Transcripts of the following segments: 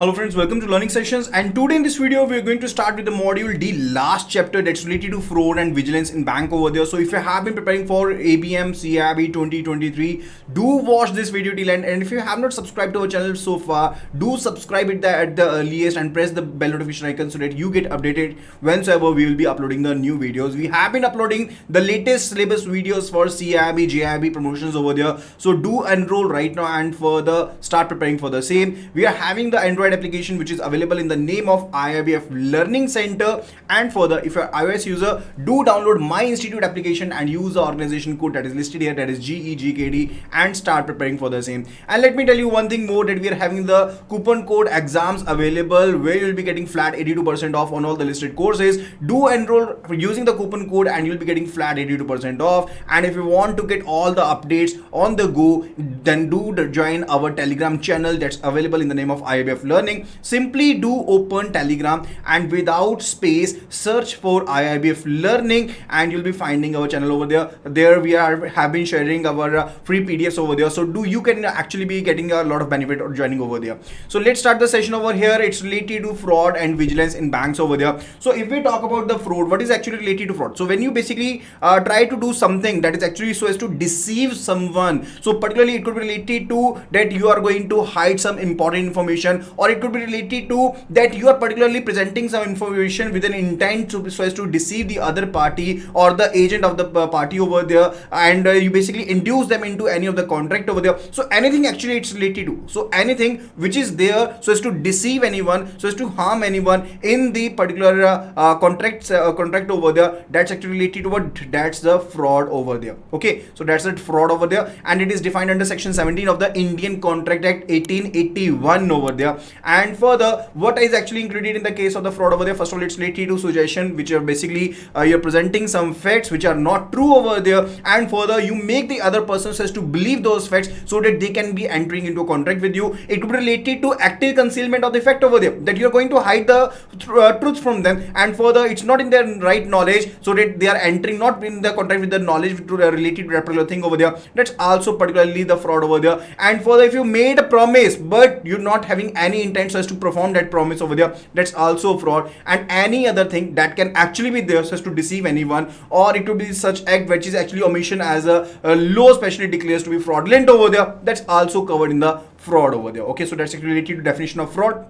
Hello friends, welcome to Learning Sessions, and today in this video we are going to start with the module D, last chapter that's related to fraud and vigilance in bank over there. So if you have been preparing for ABM CAIIB 2023, do watch this video till end, and if you have not subscribed to our channel so far, do subscribe it at the earliest and press the bell notification icon so that you get updated whenever we will be uploading the new videos. We have been uploading the latest syllabus videos for CAIIB JAIIB promotions over there, so do enroll right now and further start preparing for the same. We are having the Android application which is available in the name of IIBF Learning Center, and further if you're an iOS user, do download My Institute application and use the organization code that is listed here, that is GEGKD, and start preparing for the same. And let me tell you one thing more, that we are having the coupon code exams available where you'll be getting flat 82% off on all the listed courses. Do enroll using the coupon code and you'll be getting flat 82% off. And if you want to get all the updates on the go, then do join our Telegram channel that's available in the name of IIBF Learning. Simply do open Telegram and without space search for IIBF Learning and you'll be finding our channel over there. There we have been sharing our free PDFs over there, so you can actually be getting a lot of benefit of joining over there. So let's start the session over here. It's related to fraud and vigilance in banks over there. So if we talk about the fraud, what is actually related to fraud? So when you basically try to do something that is actually so as to deceive someone, so particularly it could be related to that you are going to hide some important information, or it could be related to that you are particularly presenting some information with an intent to so as to deceive the other party or the agent of the party over there, and you basically induce them into any of the contract over there. So anything actually it's related to, so anything which is there so as to deceive anyone, so as to harm anyone in the particular contract over there, that's actually related to what? That's the fraud over there. Okay, so that's the fraud over there, and it is defined under section 17 of the Indian Contract Act 1881 over there. And further, what is actually included in the case of the fraud over there? First of all, it's related to suggestion, which are basically you're presenting some facts which are not true over there, and further you make the other person says to believe those facts so that they can be entering into a contract with you. It could be related to active concealment of the fact over there, that you're going to hide the truth from them, and further it's not in their right knowledge, so that they are entering not in the contract with the knowledge related to that particular thing over there. That's also particularly the fraud over there. And further, if you made a promise but you're not having any intent so as to perform that promise over there, that's also fraud. And any other thing that can actually be there so as to deceive anyone, or it could be such act which is actually omission as a law specially declares to be fraudulent over there, that's also covered in the fraud over there. Okay, so that's actually related to definition of fraud.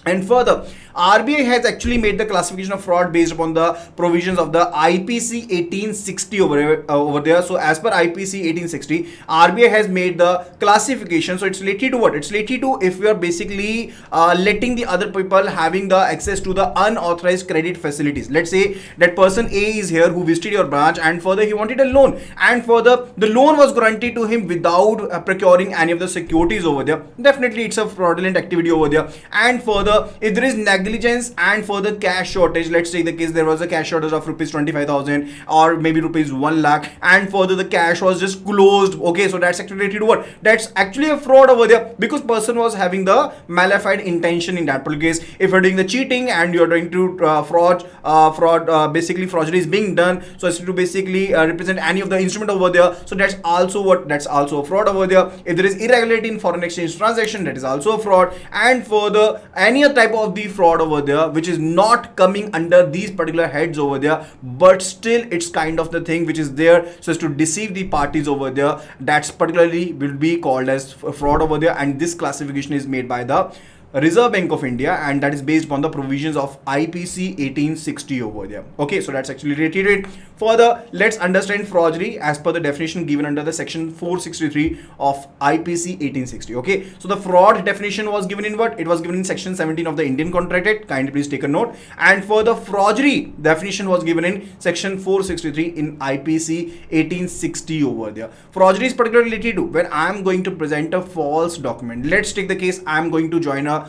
And further, RBI has actually made the classification of fraud based upon the provisions of the IPC 1860 over there. So as per IPC 1860, RBI has made the classification. So it's related to what? It's related to if you are basically letting the other people having the access to the unauthorized credit facilities. Let's say that person A is here who visited your branch, and further he wanted a loan, and further the loan was granted to him without procuring any of the securities over there. Definitely it's a fraudulent activity over there. And further, if there is negligence and further cash shortage, let's say the case there was a cash shortage of rupees 25,000 or maybe rupees 1 lakh, and further the cash was just closed. Okay, so that's actually related to what? That's actually a fraud over there, because person was having the malified intention in that particular case. If you're doing the cheating and you're doing to basically fraud is being done so as to basically represent any of the instrument over there, so that's also what? That's also a fraud over there. If there is irregularity in foreign exchange transaction, that is also a fraud. And further, any type of the fraud over there which is not coming under these particular heads over there, but still it's kind of the thing which is there so as to deceive the parties over there, that's particularly will be called as fraud over there. And this classification is made by the Reserve Bank of India, and that is based upon the provisions of IPC 1860 over there. Okay, so that's actually related to it. Further, let's understand forgery as per the definition given under the section 463 of IPC 1860. Okay, so the fraud definition was given in what? It was given in section 17 of the Indian Contract Act. Kindly please take a note. And for the forgery definition was given in section 463 in IPC 1860 over there. Forgery is particularly related to when I am going to present a false document. Let's take the case I am going to join a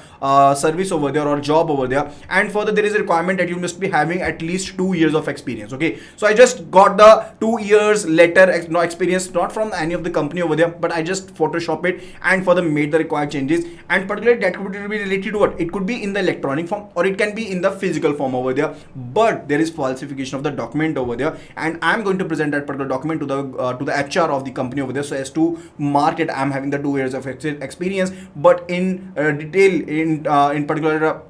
service over there or job over there, and further there is a requirement that you must be having at least 2 years of experience. Okay, so I just got the 2 years letter, no experience, not from any of the company over there, but I just Photoshop it and further made the required changes. And particularly that could be related to what? It could be in the electronic form or it can be in the physical form over there, but there is falsification of the document over there, and I'm going to present that particular document to the HR of the company over there so as to mark it I'm having the 2 years of experience, but in detail in particular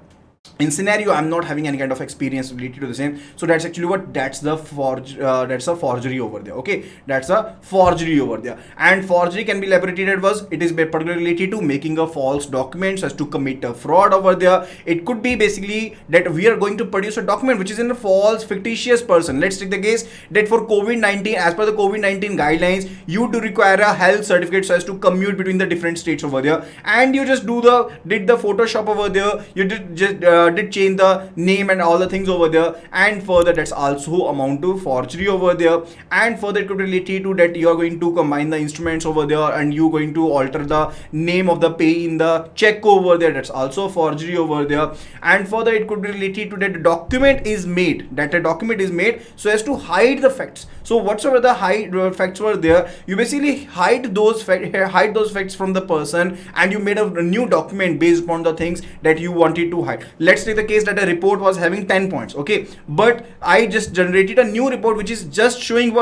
in scenario I'm not having any kind of experience related to the same, so that's actually what, that's a forgery over there. Okay, that's a forgery over there. And forgery can be elaborated was, it is particularly related to making a false documents as to commit a fraud over there. It could be basically that we are going to produce a document which is in a false fictitious person. Let's take the case that for COVID-19, as per the COVID-19 guidelines, you do require a health certificate so as to commute between the different states over there, and you just did the Photoshop over there, you did change the name and all the things over there, and further that's also amount to forgery over there. And further it could be related to that you are going to combine the instruments over there and you going to alter the name of the pay in the check over there, that's also forgery over there. And further it could be related to that a document is made so as to hide the facts. So whatsoever the facts were there, you basically hide those facts from the person, and you made a new document based upon the things that you wanted to hide. Let's take the case that a report was having 10 points, okay, but I just generated a new report which is just showing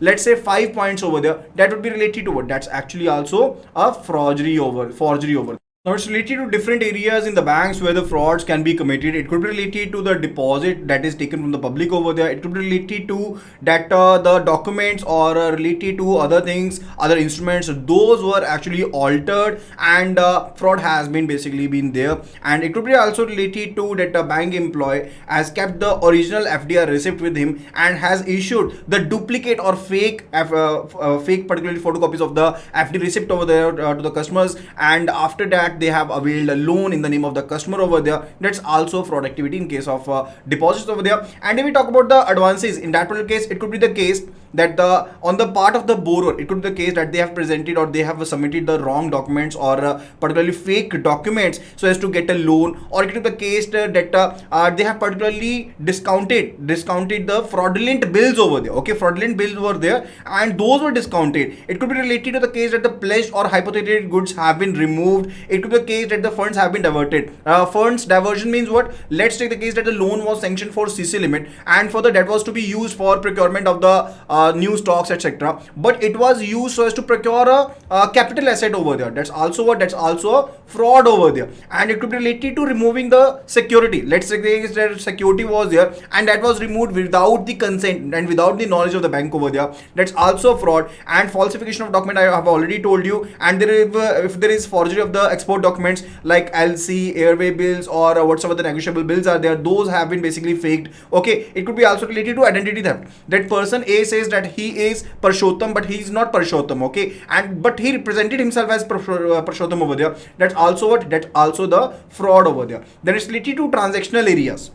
let's say 5 points over there. That would be related to what? That's actually also a forgery over. Now it's related to different areas in the banks where the frauds can be committed. It could be related to the deposit that is taken from the public over there. It could be related to that the documents, or related to other things, other instruments, those were actually altered, and fraud has been basically been there. And it could be also related to that a bank employee has kept the original FDR receipt with him and has issued the duplicate or fake particularly photocopies of the FD receipt over there to the customers, and after that they have availed a loan in the name of the customer over there. That's also fraud activity in case of deposits over there. And if we talk about the advances, in that particular case, it could be the case that on the part of the borrower, it could be the case that they have presented or they have submitted the wrong documents or particularly fake documents so as to get a loan, or it could be the case that they have particularly discounted the fraudulent bills over there. Okay, fraudulent bills were there and those were discounted. It could be related to the case that the pledged or hypothecated goods have been removed. It could be the case that the funds have been diverted. Funds diversion means what? Let's take the case that the loan was sanctioned for CC limit, and further that was to be used for procurement of the new stocks, etc. But it was used so as to procure a capital asset over there. That's also what? That's also a fraud over there. And it could be related to removing the security. Let's take the case that security was there and that was removed without the consent and without the knowledge of the bank over there. That's also fraud. And falsification of document, I have already told you. And if there is forgery of the export documents like LC, airway bills, or whatsoever the negotiable bills are there, those have been basically faked. Okay, it could be also related to identity theft. That person A says that he is Parshottam, but he is not Parshottam. Okay, but he represented himself as Parshottam over there. That's also what? That's also the fraud over there. Then it's related to transactional areas.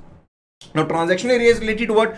Now transactional area is related to what?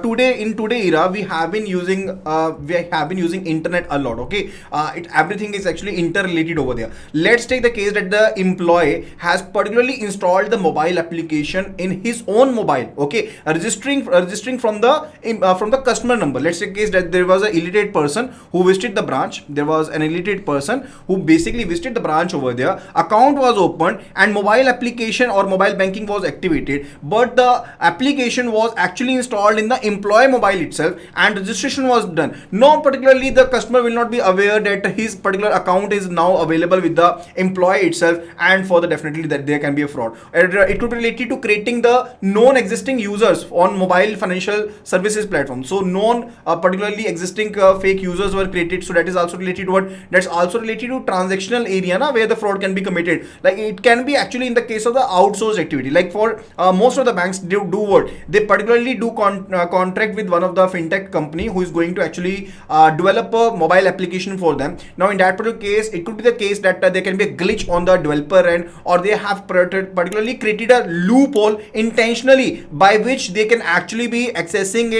Today era we have been using internet a lot. Okay, everything is actually interrelated over there. Let's take the case that the employee has particularly installed the mobile application in his own mobile. Okay, registering from the customer number. Let's take the case that there was an illiterate person who visited the branch. There was an illiterate person who basically visited the branch over there. Account was opened and mobile application or mobile banking was activated, but the application was actually installed in the employee mobile itself and registration was done. Now particularly the customer will not be aware that his particular account is now available with the employee itself, and further definitely that there can be a fraud. It could be related to creating the known existing users on mobile financial services platform. So known particularly existing fake users were created, so that is also related to what? That's also related to transactional area where the fraud can be committed. Like it can be actually in the case of the outsourced activity. Like for most of the banks do what? They particularly do contract with one of the fintech company who is going to actually develop a mobile application for them. Now in that particular case, it could be the case that there can be a glitch on the developer end, or they have particularly created a loophole intentionally by which they can actually be accessing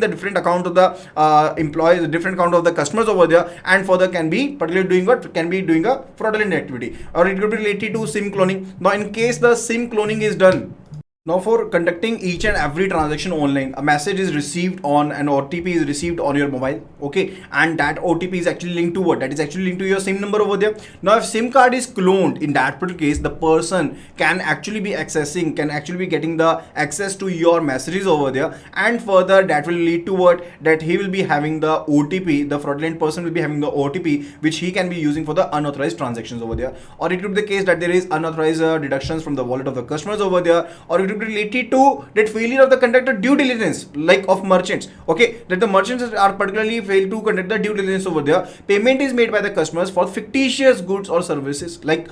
the different account of the employees, the different account of the customers over there, and further can be particularly doing what? Can be doing a fraudulent activity. Or it could be related to SIM cloning. Now in case the SIM cloning is done, Now, for conducting each and every transaction online, a message is received on an OTP is received on your mobile, okay, and that OTP is actually linked to what? That is actually linked to your SIM number over there. Now, if SIM card is cloned, in that particular case, the person can actually be getting the access to your messages over there, and further that will lead to what? That he will be having the OTP. The fraudulent person will be having the OTP, which he can be using for the unauthorized transactions over there, or it could be the case that there is unauthorized deductions from the wallet of the customers over there, or it related to that failure of the conductor due diligence, like of merchants, okay, that the merchants are particularly failed to conduct the due diligence over there. Payment is made by the customers for fictitious goods or services, like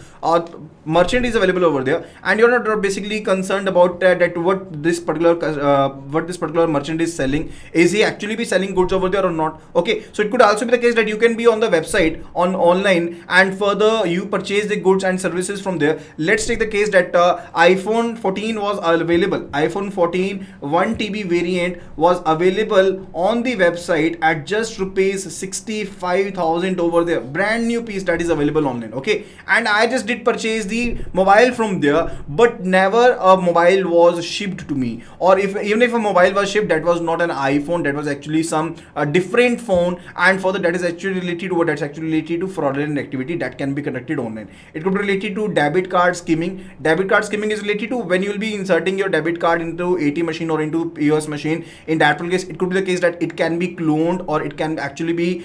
merchant is available over there, and you're not basically concerned about that what this particular merchant is selling. Is he actually be selling goods over there or not? Okay, so it could also be the case that you can be on the website on online, and further you purchase the goods and services from there. Let's take the case that iPhone 14 was available. iPhone 14 1 TB variant was available on the website at just rupees 65,000 over there. Brand new piece that is available online. Okay, and I just did purchase the mobile from there, but never a mobile was shipped to me. Or even if a mobile was shipped, that was not an iPhone, that was actually some different phone, and further that is actually related to what? That's actually related to fraudulent activity that can be conducted online. It could be related to debit card skimming. Debit card skimming is related to when you will be inserting your debit card into ATM machine or into POS machine. In that case, it could be the case that it can be cloned, or it can actually be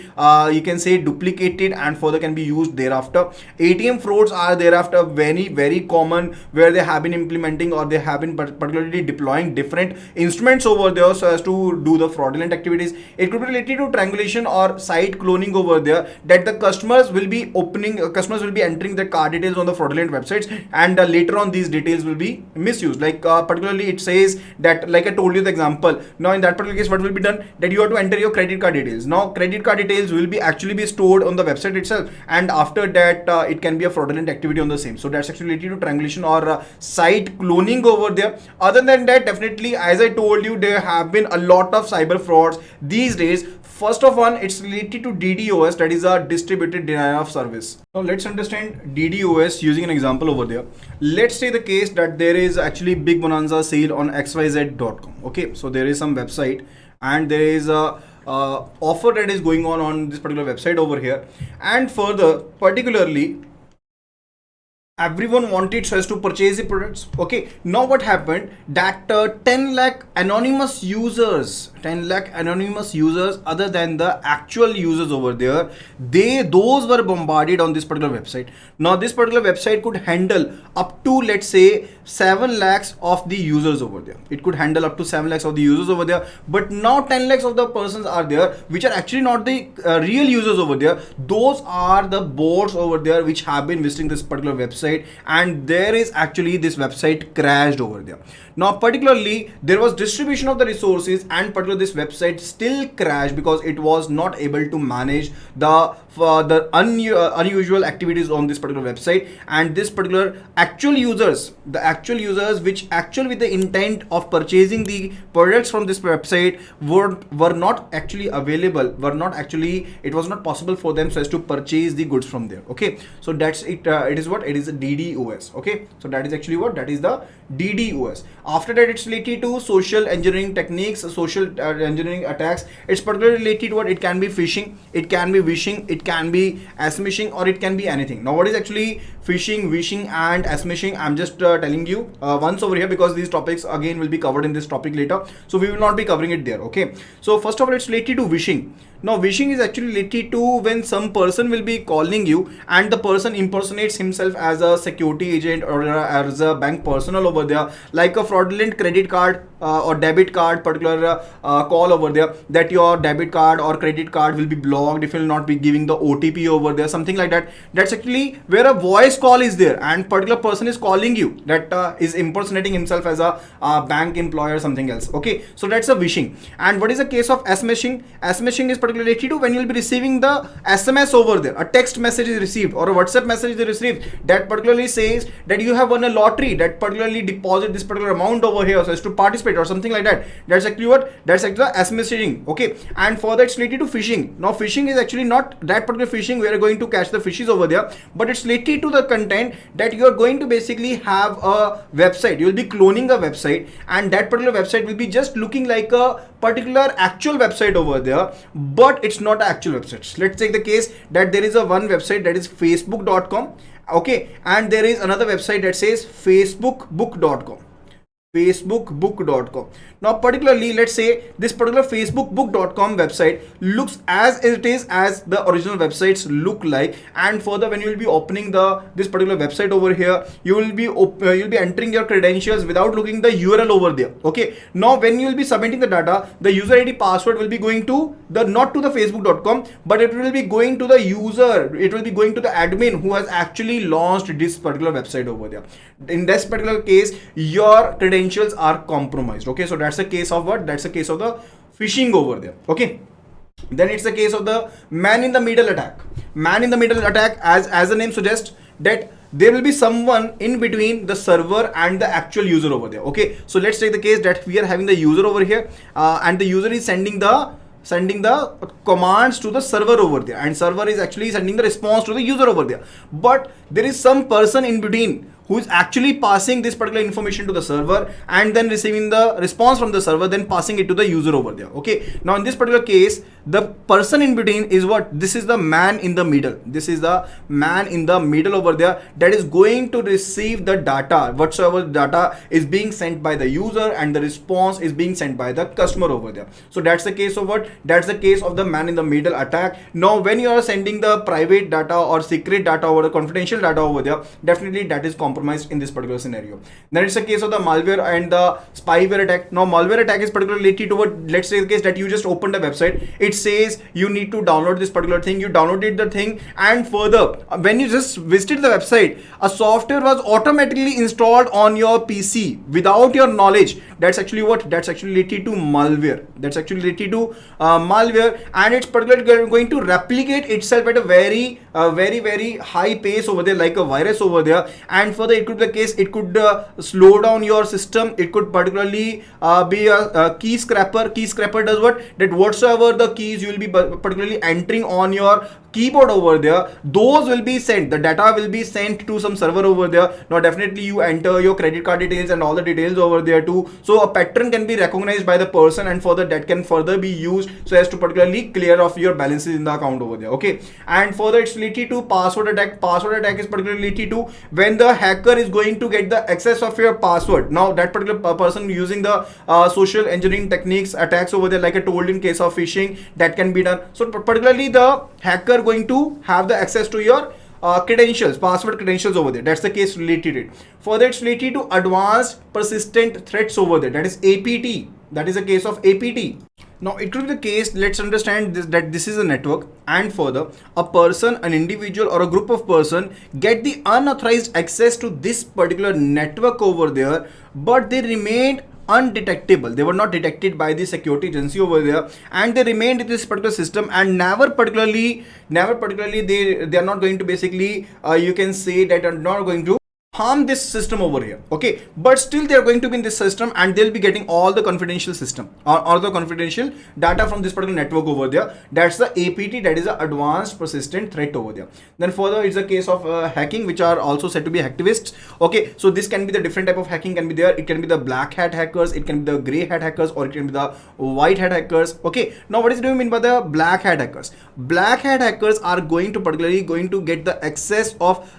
you can say duplicated, and further can be used thereafter. ATM frauds are thereafter very common, where they have been implementing, or they have been particularly deploying different instruments over there so as to do the fraudulent activities. It could be related to triangulation or site cloning over there, that the customers will be entering their card details on the fraudulent websites, and later on these details will be misused. Like particularly it says that, like I told you the example, now in that particular case what will be done, that you have to enter your credit card details. Now credit card details will be actually be stored on the website itself, and after that it can be a fraudulent activity on the same. So that's actually related to triangulation or site cloning over there. Other than that, definitely, as I told you, there have been a lot of cyber frauds these days. First of all, it's related to DDoS, that is a distributed denial of service. Now let's understand DDoS using an example over there. Let's say the case that there is actually big bonanza sale on xyz.com. Okay, so there is some website, and there is a offer that is going on this particular website over here, and further particularly everyone wanted us to purchase the products. Okay, now what happened, that 10 lakh anonymous users other than the actual users over there, those were bombarded on this particular website. Now this particular website could handle up to, let's say, 7 lakhs of the users over there. It could handle up to 7 lakhs of the users over there, but now 10 lakhs of the persons are there, which are actually not the real users over there. Those are the bots over there which have been visiting this particular website, and there is actually this website crashed over there. Now particularly there was distribution of the resources, and particularly this website still crashed because it was not able to manage the unusual activities on this particular website. And this particular actual users which actually with the intent of purchasing the products from this website were not actually available, it was not possible for them so as to purchase the goods from there. Okay, so that's it. It is a DDoS. Okay, so that is actually that is the DDoS. After that, it's related to social engineering techniques, social engineering attacks. It's particularly related to it can be phishing, it can be wishing, it can be smishing, or it can be anything. Now what is actually phishing, wishing and smishing? I'm just telling you once over here, because these topics again will be covered in this topic later, so we will not be covering it there. Okay, so first of all, it's related to wishing. Now wishing is actually related to when some person will be calling you, and the person impersonates himself as a security agent or as a bank personnel over there, like a fraudulent credit card or debit card particular call over there, that your debit card or credit card will be blocked if you will not be giving the OTP over there, something like that. That's actually where a voice call is there, and particular person is calling you, that is impersonating himself as a bank employee or something else. Okay, so that's a wishing. And what is the case of smishing? Smishing is particularly related to when you will be receiving the SMS over there, a text message is received or a WhatsApp message is received that particularly says that you have won a lottery, that particularly deposit this particular amount over here so as to participate. it or something like that. That's actually what, that's actually the SMS. Okay, and further it's related to phishing. Now phishing is actually not that particular phishing where you're going to catch the fishes over there, but it's related to the content that you're going to basically have a website, you'll be cloning a website, and that particular website will be just looking like a particular actual website over there, but it's not an actual website. Let's take the case that there is a one website that is facebook.com, okay, and there is another website that says facebookbook.com. facebookbook.com. Now particularly, let's say this particular facebookbook.com website looks as it is as the original websites look like, and further when you will be opening this particular website over here, you will be entering your credentials without looking the URL over there. Okay, now when you will be submitting the data, the user ID password will be going to not to the facebook.com, but it will be going to the user, it will be going to the admin who has actually launched this particular website over there. In this particular case, your credentials are compromised. Okay, so that's the case of what? That's the case of the phishing over there. Okay, then it's the case of the man in the middle attack. Man in the middle attack, as the name suggests, that there will be someone in between the server and the actual user over there. Okay, so let's take the case that we are having the user over here, and the user is sending the commands to the server over there, and server is actually sending the response to the user over there, but there is some person in between who is actually passing this particular information to the server and then receiving the response from the server, then passing it to the user over there. Okay, now in this particular case, the person in between is what? This is the man in the middle. This is the man in the middle over there that is going to receive the data, whatsoever data is being sent by the user, and the response is being sent by the customer over there. So that's the case of what? That's the case of the man in the middle attack. Now when you are sending the private data or secret data or the confidential data over there, definitely that is compromised in this particular scenario. Then it's a case of the malware and the spyware attack. Now malware attack is particularly related to what? Let's say the case that you just opened a website, it says you need to download this particular thing, you downloaded the thing, and further when you just visited the website, a software was automatically installed on your PC without your knowledge. That's actually what? That's actually related to malware. That's actually related to malware, and it's particularly going to replicate itself at a very high pace over there, like a virus over there. And further, it could be the case, it could slow down your system. It could particularly be a key scrapper. Key scrapper does what? That whatsoever the keys you will be particularly entering on your keyboard over there, those will be sent, the data will be sent to some server over there. Now definitely you enter your credit card details and all the details over there too, so a pattern can be recognized by the person, and further that can further be used so as to particularly clear off your balances in the account over there. Okay, and further it's related to password attack. Password attack is particularly related to when the hacker is going to get the access of your password. Now that particular person using the social engineering techniques, attacks over there, like I told in case of phishing, that can be done. So particularly the hacker going to have the access to your credentials, password credentials over there. That's the case related to it. Further, it's related to advanced persistent threats over there. That is APT. That is a case of APT. Now it could be the case, let's understand this, that this is a network, and further a person, an individual or a group of person get the unauthorized access to this particular network over there, but they remained undetectable. They were not detected by the security agency over there, and they remained in this particular system, and never particularly they are not going to basically you can say that are not going to harm this system over here. Okay, but still they are going to be in this system, and they'll be getting all the confidential system or the confidential data from this particular network over there. That's the APT, that is the advanced persistent threat over there. Then further it's a case of hacking, which are also said to be hacktivists. Okay, so this can be the different type of hacking can be there. It can be the black hat hackers, it can be the gray hat hackers, or it can be the white hat hackers. Okay, now what do you mean by the black hat hackers? Black hat hackers are going to get the access of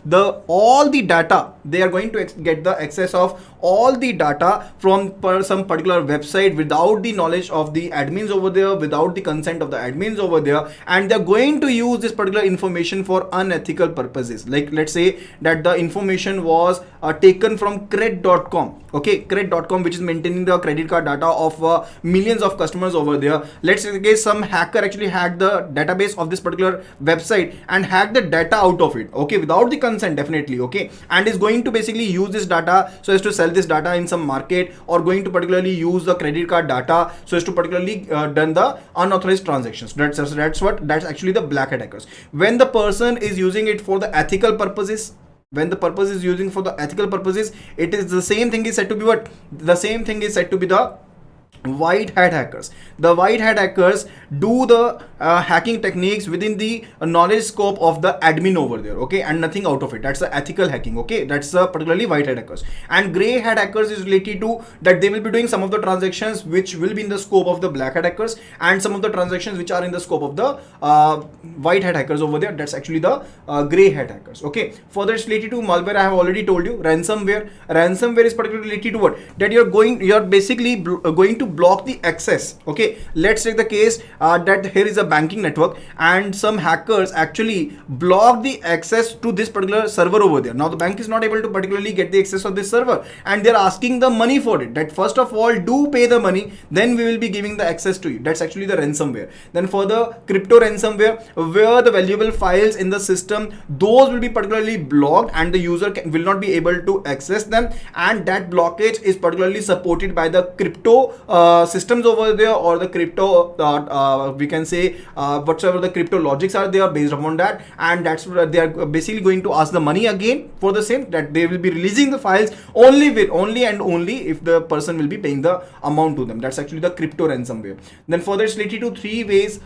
all the data. They are going to get the access of all the data from some particular website without the knowledge of the admins over there, without the consent of the admins over there, and they're going to use this particular information for unethical purposes. Like let's say that the information was taken from cred.com. Okay, cred.com, which is maintaining the credit card data of millions of customers over there. Let's say in case some hacker actually hacked the database of this particular website and hacked the data out of it, okay, without the consent, definitely, okay, and is going to basically use this data so as to sell this data in some market, or going to particularly use the credit card data so as to particularly done the unauthorized transactions. That's actually the black hat hackers. When the person is using it for the ethical purposes, when the purpose is using for the ethical purposes, it is the same thing is said to be what? The same thing is said to be the white hat hackers. The white hat hackers do the hacking techniques within the knowledge scope of the admin over there, okay, and nothing out of it. That's the ethical hacking, okay. That's particularly white hat hackers. And gray hat hackers is related to that they will be doing some of the transactions which will be in the scope of the black hat hackers, and some of the transactions which are in the scope of the white hat hackers over there. That's actually the gray hat hackers, okay. Further, it's related to malware. I have already told you. Ransomware. Ransomware is particularly related to what? That you're basically going to block the access, okay. Let's take the case that here is a banking network and some hackers actually block the access to this particular server over there. Now the bank is not able to particularly get the access of this server, and they're asking the money for it. That first of all, do pay the money, then we will be giving the access to you. That's actually the ransomware. Then for the crypto ransomware, where the valuable files in the system, those will be particularly blocked and the user will not be able to access them, and that blockage is particularly supported by the crypto systems over there, or the crypto we can say whatsoever the crypto logics are, they are based upon that, and that's what they are basically going to ask the money again for the same, that they will be releasing the files only if the person will be paying the amount to them. That's actually the crypto ransomware. Then further, it's related to three ways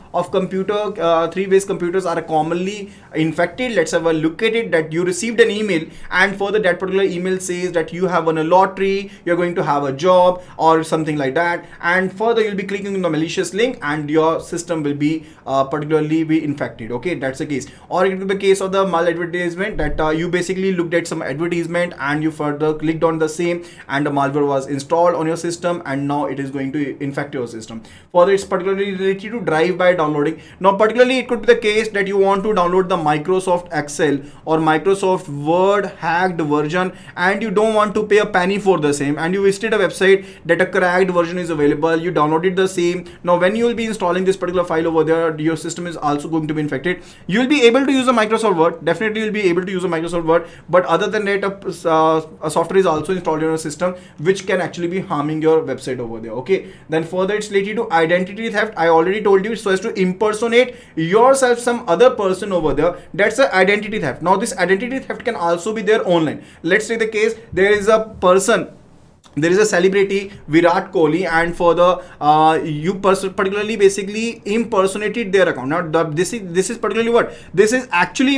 computers are commonly infected. Let's have a look at it. That you received an email, and further that particular email says that you have won a lottery, you're going to have a job or something like that, and further you'll be clicking on the malicious link and your system will be particularly be infected, okay. That's the case. Or it will be the case of the maladvertisement, that you basically looked at some advertisement and you further clicked on the same, and the malware was installed on your system, and now it is going to infect your system. Further, it's particularly related to drive-by downloading. Now particularly it could be the case that you want to download the Microsoft Excel or Microsoft Word hacked version, and you don't want to pay a penny for the same, and you visited a website that a cracked version is available, you downloaded the same. Now when you will be installing this particular file over there, your system is also going to be infected. You will be able to use a Microsoft Word, definitely you'll be able to use a Microsoft Word, but other than that a software is also installed in your system which can actually be harming your website over there, okay. Then further, it's related to identity theft. I already told you, so as to impersonate yourself some other person over there. That's a identity theft. Now this identity theft can also be there online. Let's take the case, there is a celebrity, Virat Kohli, and for the you particularly basically impersonated their account. Now this is particularly what? This is actually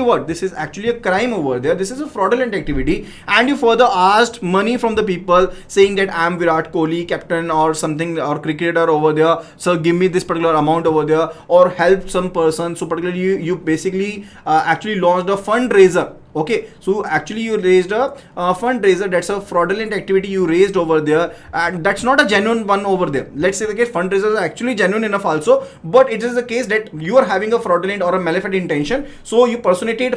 a crime over there. This is a fraudulent activity, and you further asked money from the people saying that I am Virat Kohli, captain or something, or cricketer over there, so give me this particular amount over there, or help some person. So particularly you basically actually launched a fundraiser, okay. So actually you raised a fundraiser. That's a fraudulent activity you raised over there, and that's not a genuine one over there. Let's say the case fundraisers are actually genuine enough also, but it is the case that you are having a fraudulent or a maleficent intention. So you impersonated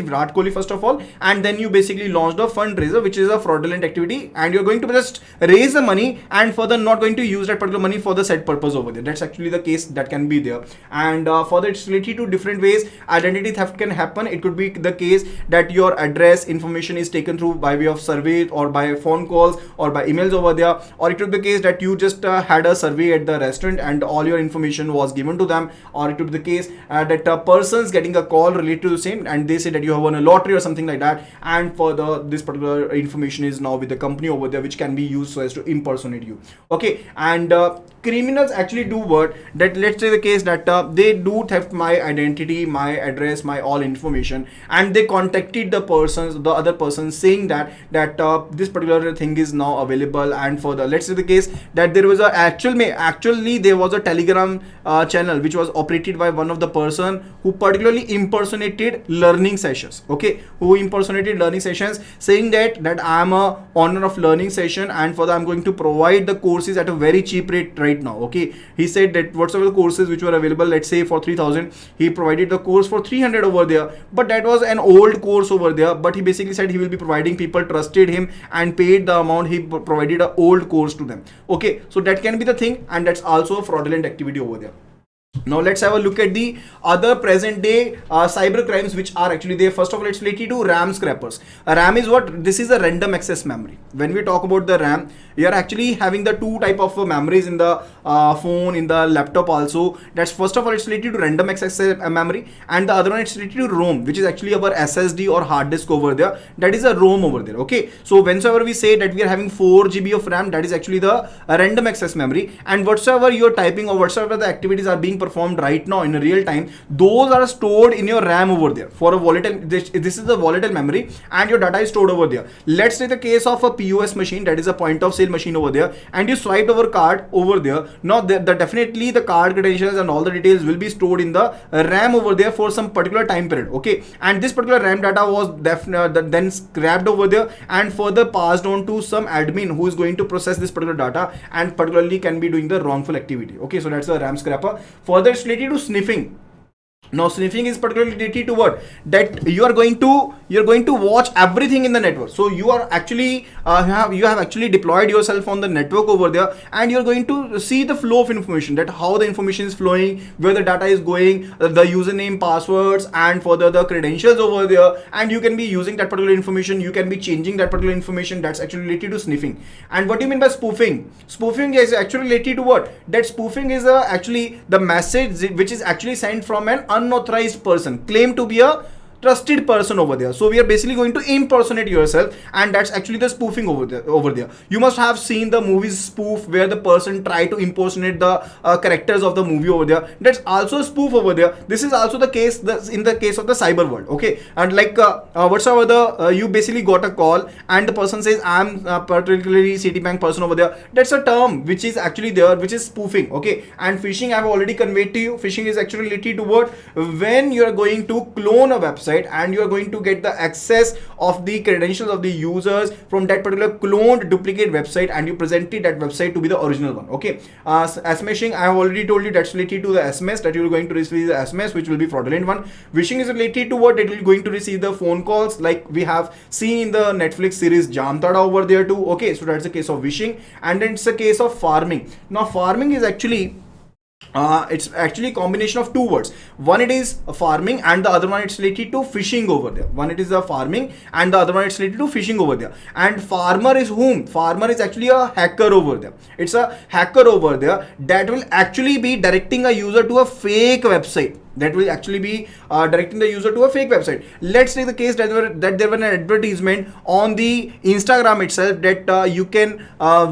Virat Kohli first of all, and then you basically launched a fundraiser, which is a fraudulent activity, and you're going to just raise the money and further not going to use that particular money for the said purpose over there. That's actually the case that can be there. And further, it's related to different ways identity theft can happen. It could be the case that your address information is taken through by way of survey or by phone calls or by emails over there, or it could be the case that you just had a survey at the restaurant and all your information was given to them, or it could be the case that a person's getting a call related to the same and they say that you have won a lottery or something like that, and further this particular information is now with the company over there, which can be used so as to impersonate you, okay. And criminals actually do what? That let's say the case that they do theft my identity, my address, my all information, and they contacted the other person saying that this particular thing is now available. And further, let's say the case that there was actually there was a Telegram channel which was operated by one of the person who particularly impersonated learning sessions, okay, saying that I am a owner of learning session, and further I'm going to provide the courses at a very cheap rate right now, okay. He said that whatsoever the courses which were available, let's say for 3,000, he provided the course for 300 over there, but that was an old course over there. But he basically said he will be providing, people trusted him and paid the amount, he provided an old course to them, okay. So that can be the thing, and that's also a fraudulent activity over there. Now let's have a look at the other present day cyber crimes which are actually there. First of all, it's related to RAM scrappers. A RAM is what? This is a random access memory. When we talk about the RAM, you are actually having the two type of memories in the phone, in the laptop also. That's first of all, it's related to random access memory, and the other one it's related to ROM, which is actually our SSD or hard disk over there. That is a ROM over there. Okay, so whenever we say that we are having 4 GB of RAM, that is actually the random access memory, and whatsoever you're typing or whatsoever the activities are being performed right now in real time, those are stored in your RAM over there for a volatile. This is the volatile memory, and your data is stored over there. Let's take the case of a POS machine, that is a point of sale machine over there, and you swiped over card over there. Now definitely the card credentials and all the details will be stored in the RAM over there for some particular time period. Okay, and this particular RAM data was then scrapped over there and further passed on to some admin who is going to process this particular data and particularly can be doing the wrongful activity. Okay, so that's a RAM scrapper. Further, it's related to sniffing. Now sniffing is particularly related to what? That you are going to watch everything in the network. So you are actually you have actually deployed yourself on the network over there, and you're going to see the flow of information, that how the information is flowing, where the data is going, the username, passwords, and further the credentials over there, and you can be using that particular information, you can be changing that particular information. That's actually related to sniffing. And what do you mean by spoofing? Spoofing is actually related to what? That spoofing is actually the message which is actually sent from an unauthorized person, claim to be a trusted person over there. So we are basically going to impersonate yourself, and that's actually the spoofing over there. You must have seen the movies Spoof, where the person try to impersonate the characters of the movie over there. That's also a spoof over there. This is also the case in the case of the cyber world. Okay, and like whatsoever the you basically got a call and the person says, I'm particularly Citibank person over there. That's a term which is actually there, which is spoofing. Okay, and phishing I've already conveyed to you. Phishing is actually related to what? When you are going to clone a website and you are going to get the access of the credentials of the users from that particular cloned duplicate website, and you presented that website to be the original one. Okay, smashing, I have already told you, that's related to the SMS, that you are going to receive the SMS which will be fraudulent one. Wishing is related to what? It will going to receive the phone calls, like we have seen in the Netflix series Jamtada over there too. Okay, so that's the case of wishing. And then it's a case of farming. Now farming is actually it's actually a combination of two words. One, it is farming, and the other one it's related to fishing over there. One, it is a farming, and the other one it's related to fishing over there. And farmer is whom? Farmer is actually a hacker over there. It's a hacker over there that will actually be directing a user to a fake website. That will actually be directing the user to a fake website. Let's take the case that there was an advertisement on the Instagram itself that you can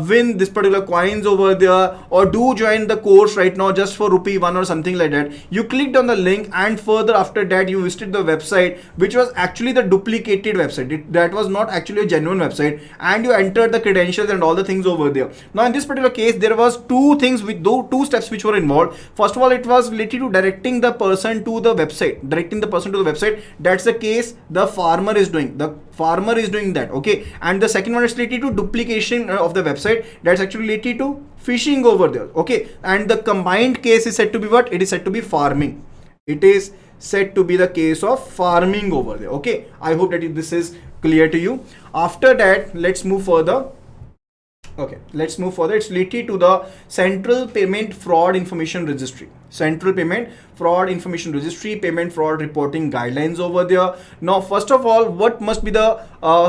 win this particular coins over there, or do join the course right now just for ₹1 or something like that. You clicked on the link, and further after that you visited the website which was actually the duplicated website. That was not actually a genuine website, and you entered the credentials and all the things over there. Now in this particular case, there was two things with two steps which were involved. First of all, it was related to directing the person to the website. That's the case the farmer is doing. That. Okay, and the second one is related to duplication of the website. That's actually related to phishing over there. Okay, and the combined case is said to be what? It is said to be farming. It is said to be the case of farming over there. Okay, I hope that this is clear to you. After that, let's move further. Okay, let's move further. It's related to the Central Payment Fraud Information Registry. Central Payment Fraud Information Registry, payment fraud reporting guidelines over there. Now, first of all, what must be the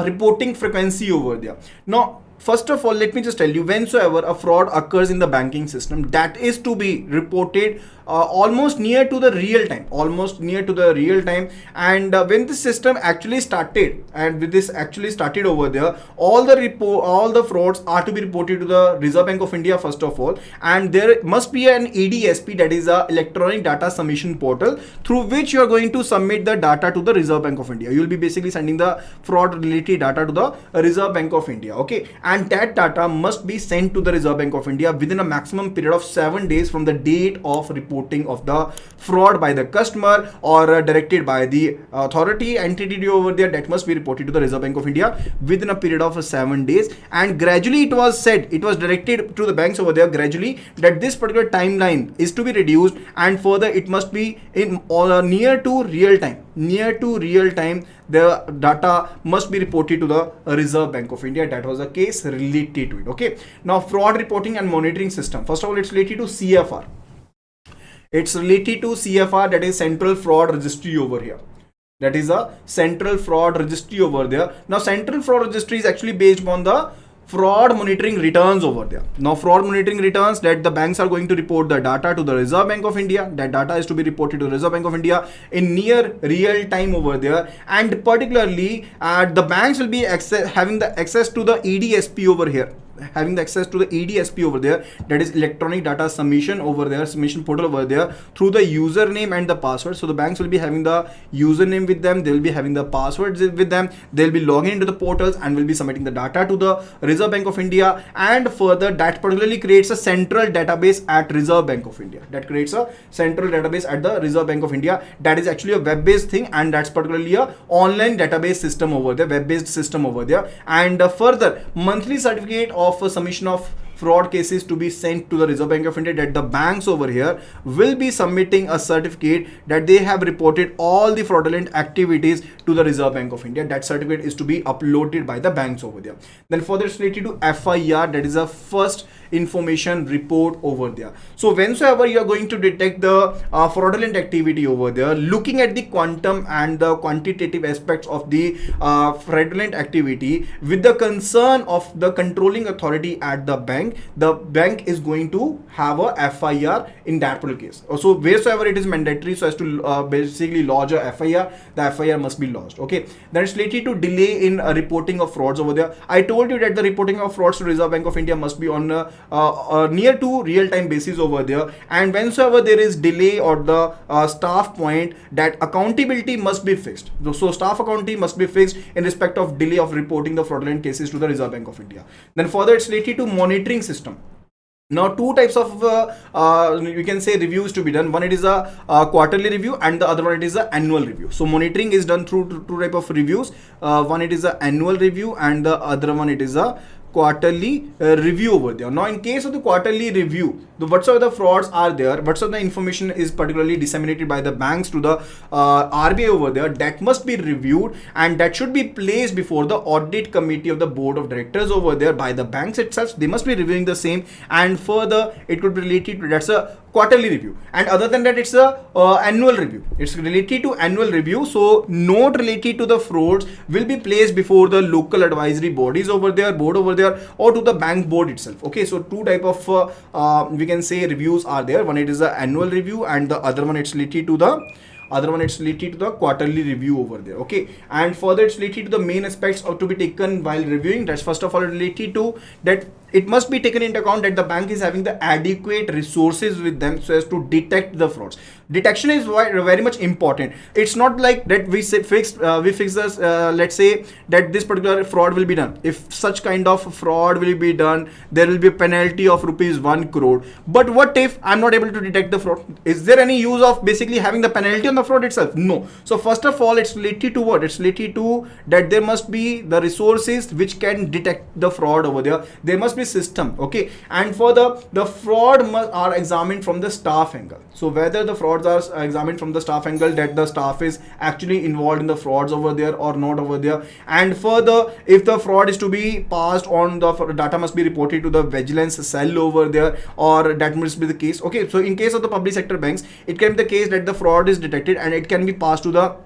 reporting frequency over there? Now, first of all, let me just tell you, whensoever a fraud occurs in the banking system, that is to be reported almost near to the real time. And when the system actually started, and with this actually started over there, all the frauds are to be reported to the Reserve Bank of India first of all, and there must be an EDSP, that is a electronic data submission portal, through which you are going to submit the data to the Reserve Bank of India. You will be basically sending the fraud related data to the Reserve Bank of India. Okay, and that data must be sent to the Reserve Bank of India within a maximum period of 7 days from the date of reporting of the fraud by the customer, or directed by the authority entity over there. That must be reported to the Reserve Bank of India within a period of 7 days. And gradually it was directed to the banks over there gradually, that this particular timeline is to be reduced, and further it must be in near to real time. The data must be reported to the Reserve Bank of India. That was a case related to it. Okay, now fraud reporting and monitoring system. First of all, it's related to CFR. It's related to CFR, that is Central Fraud Registry over here. That is a Central Fraud Registry over there. Now Central Fraud Registry is actually based upon the fraud monitoring returns over there. Now fraud monitoring returns, that the banks are going to report the data to the Reserve Bank of India. That data is to be reported to the Reserve Bank of India in near real time over there, and particularly the banks will be having the access to the EDSP over here, having the access to the EDSP over there, that is electronic data submission over there, submission portal over there, through the username and the password. So the banks will be having the username with them, they will be having the passwords with them, they'll be logging into the portals and will be submitting the data to the Reserve Bank of India. And further, that particularly creates a central database at Reserve Bank of India. That creates a central database at the Reserve Bank of India. That is actually a web-based thing, and that's particularly a online database system over there, web-based system over there. And further, monthly certificate of a submission of fraud cases to be sent to the Reserve Bank of India, that the banks over here will be submitting a certificate that they have reported all the fraudulent activities to the Reserve Bank of India. That certificate is to be uploaded by the banks over there. Then further, it's related to FIR, that is a first information report over there. So whensoever you are going to detect the fraudulent activity over there, looking at the quantum and the quantitative aspects of the fraudulent activity with the concern of the controlling authority at the bank is going to have a FIR in that particular case. So wheresoever it is mandatory so as to basically lodge a FIR, the FIR must be lodged. Okay, then it's related to delay in reporting of frauds over there. I told you that the reporting of frauds to Reserve Bank of India must be on near to real-time basis over there, and whensoever there is delay or the staff point, that accountability must be fixed. So staff accountability must be fixed in respect of delay of reporting the fraudulent cases to the Reserve Bank of India. Then further, it's related to monitoring system. Now two types of you can say reviews to be done. One, it is a quarterly review, and the other one, it is a annual review. So monitoring is done through two type of reviews. One, it is a annual review, and the other one, it is a quarterly review over there. Now in case of the quarterly review, whatsoever the frauds are there, whatsoever the information is particularly disseminated by the banks to the RBI over there, that must be reviewed, and that should be placed before the audit committee of the board of directors over there by the banks itself. They must be reviewing the same, and further it could be related to, that's a quarterly review, and other than that, it's a annual review. It's related to annual review. So note related to the frauds will be placed before the local advisory bodies over there, board over there, or to the bank board itself. Okay, so two type of we can say reviews are there. One, it is the annual review, and the other one, it's related to the quarterly review over there. Okay, and further, it's related to the main aspects of to be taken while reviewing. That's first of all related to that it must be taken into account that the bank is having the adequate resources with them so as to detect the frauds. Detection is very much important. It's not like that we fix this let's say that this particular fraud will be done. If such kind of fraud will be done, there will be a penalty of ₹1 crore. But what if I'm not able to detect the fraud? Is there any use of basically having the penalty on the fraud itself? No. So first of all, it's related to what? It's related to that there must be the resources which can detect the fraud over there. There must be system. Okay, and further, the fraud are examined from the staff angle. So whether the frauds are examined from the staff angle, that the staff is actually involved in the frauds over there or not over there, and further, if the fraud is to be passed on, the data must be reported to the vigilance cell over there, or that must be the case. Okay, so in case of the public sector banks, it can be the case that the fraud is detected and it can be passed to the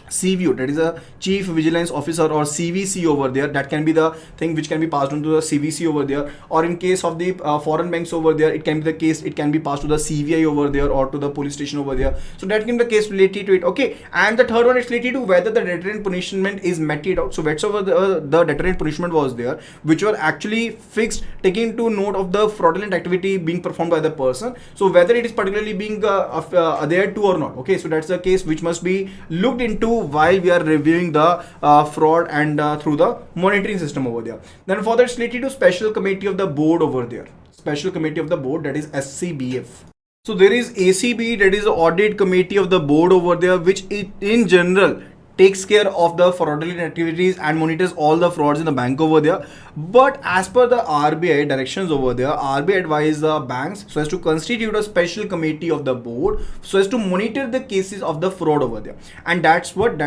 CVO, that is a Chief Vigilance Officer, or CVC over there. That can be the thing which can be passed on to the CVC over there, or in case of the foreign banks over there, it can be the case it can be passed to the CVI over there or to the police station over there. So that can be the case related to it. Okay, and the third one is related to whether the deterrent punishment is meted out. So whatsoever the deterrent punishment was there, which were actually fixed, taking into note of the fraudulent activity being performed by the person, so whether it is particularly being adhered to or not. Okay, so that's the case which must be looked into while we are reviewing the fraud and through the monitoring system over there. Then further, it's related to special committee of the board over there. Special committee of the board, that is SCBF. So there is ACB, that is the audit committee of the board over there, which in general takes care of the fraudulent activities and monitors all the frauds in the bank over there. But as per the RBI directions over there, RBI advised the banks so as to constitute a special committee of the board so as to monitor the cases of the fraud over there, and that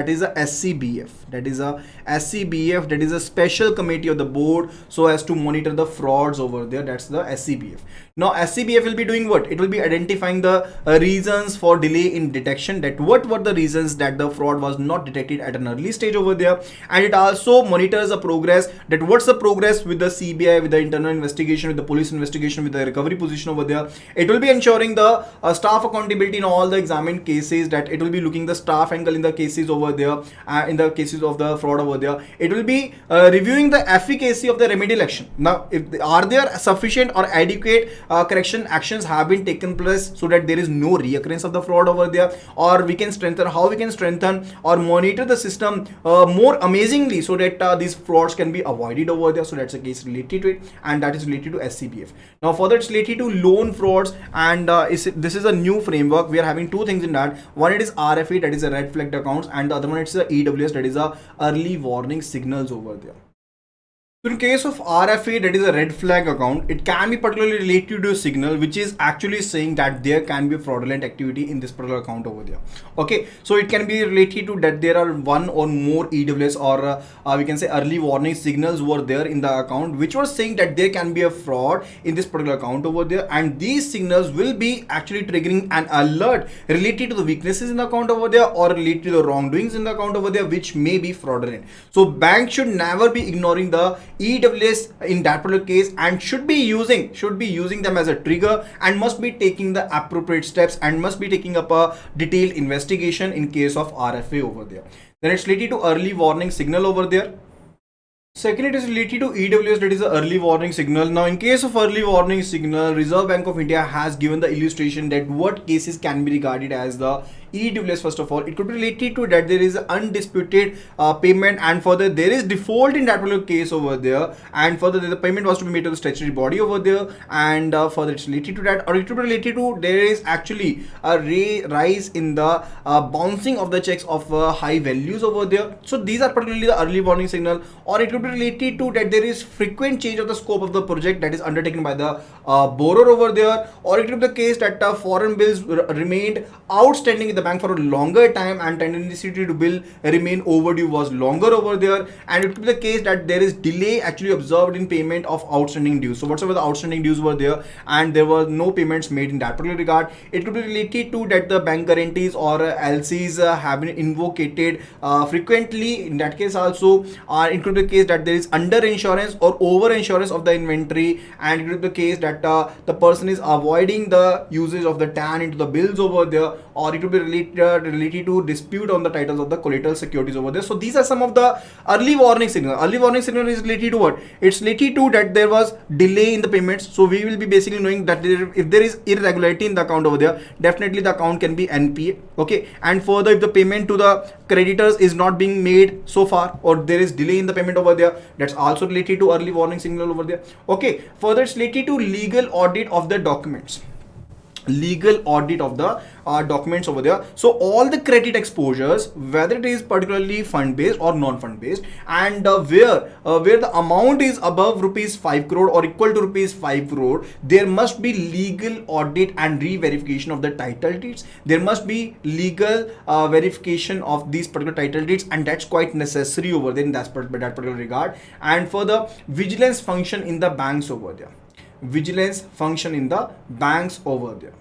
is a SCBF. That is a SCBF, that is a special committee of the board so as to monitor the frauds over there. That's the SCBF. Now SCBF will be doing what? It will be identifying the reasons for delay in detection, that what were the reasons that the fraud was not detected at an early stage over there. And it also monitors the progress, that what's the progress with the CBI, with the internal investigation, with the police investigation, with the recovery position over there. It will be ensuring the staff accountability in all the examined cases, that it will be looking the staff angle in the cases over there, in the cases of the fraud over there. It will be reviewing the efficacy of the remedial action. Now, if are there sufficient or adequate correction actions have been taken place so that there is no reoccurrence of the fraud over there, or we can strengthen, how we can strengthen or monitor the system more amazingly so that these frauds can be avoided over there. So that's a case related to it, and that is related to SCBF. Now further, it's related to loan frauds, and this is a new framework. We are having two things in that. One, it is RFA, that is a red flagged accounts, and the other one, it's a EWS, that is a early warning signals over there. So in case of RFA, that is a red flag account, it can be particularly related to a signal which is actually saying that there can be fraudulent activity in this particular account over there. Okay, so it can be related to that there are one or more EWS or we can say early warning signals were there in the account which was saying that there can be a fraud in this particular account over there, and these signals will be actually triggering an alert related to the weaknesses in the account over there or related to the wrongdoings in the account over there which may be fraudulent. So bank should never be ignoring the EWS in that particular case and should be using them as a trigger, and must be taking the appropriate steps and must be taking up a detailed investigation in case of RFA over there. Then it's related to early warning signal over there. Second, it is related to EWS, that is the early warning signal. Now in case of early warning signal, Reserve Bank of India has given the illustration that what cases can be regarded as the EWS. First of all, it could be related to that there is undisputed payment, and further there is default in that particular case over there, and further the payment was to be made to the statutory body over there, and further it's related to that, or it could be related to there is actually a rise in the bouncing of the checks of high values over there. So these are particularly the early warning signal, or it could be related to that there is frequent change of the scope of the project that is undertaken by the borrower over there, or it could be the case that foreign bills remained outstanding in the bank for a longer time and tendency to bill remain overdue was longer over there, and it could be the case that there is delay actually observed in payment of outstanding dues. So whatsoever the outstanding dues were there and there were no payments made in that particular regard. It could be related to that the bank guarantees or LCs have been invoked frequently. In that case also, it could be the case that there is under insurance or over insurance of the inventory, and it could be the case that the person is avoiding the usage of the TAN into the bills over there, or it could be related to dispute on the titles of the collateral securities over there. So these are some of the early warning signal. Early warning signal is related to what? It's related to that there was delay in the payments. So we will be basically knowing that if there is irregularity in the account over there, definitely the account can be NPA. Okay, and further if the payment to the creditors is not being made so far, or there is delay in the payment over there, that's also related to early warning signal over there. Okay, further it's related to legal audit of the documents. Legal audit of the documents over there. So all the credit exposures, whether it is particularly fund based or non-fund based, and where the amount is above rupees 5 crore or equal to rupees 5 crore, there must be legal audit and re-verification of the title deeds. There must be legal verification of these particular title deeds, and that's quite necessary over there in that particular regard. And further, vigilance function in the banks over there. Vigilance function in the banks over there.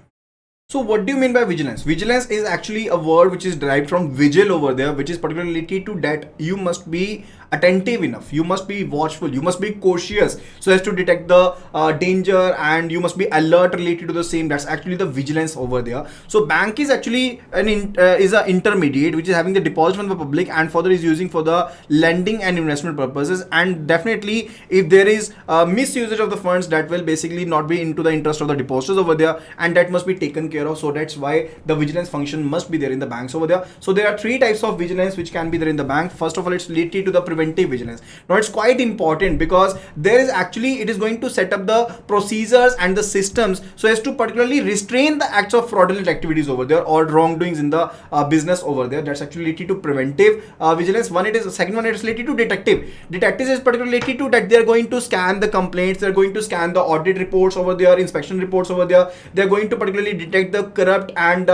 So what do you mean by vigilance? Vigilance is actually a word which is derived from vigil over there, which is particularly related to that you must be attentive enough, you must be watchful, you must be cautious so as to detect the danger, and you must be alert related to the same. That's actually the vigilance over there. So bank is actually an intermediate which is having the deposit from the public and further is using for the lending and investment purposes, and definitely if there is misusage of the funds, that will basically not be into the interest of the depositors over there, and that must be taken care of. So that's why the vigilance function must be there in the banks over there. So there are three types of vigilance which can be there in the bank. First of all, it's related to the preventive vigilance. Now it's quite important because there is actually, it is going to set up the procedures and the systems so as to particularly restrain the acts of fraudulent activities over there or wrongdoings in the business over there. That's actually related to preventive vigilance. One, it is the second one, it is related to detective. Detectives is particularly related to that they are going to scan the complaints, they are going to scan the audit reports over there, inspection reports over there. They are going to particularly detect the corrupt and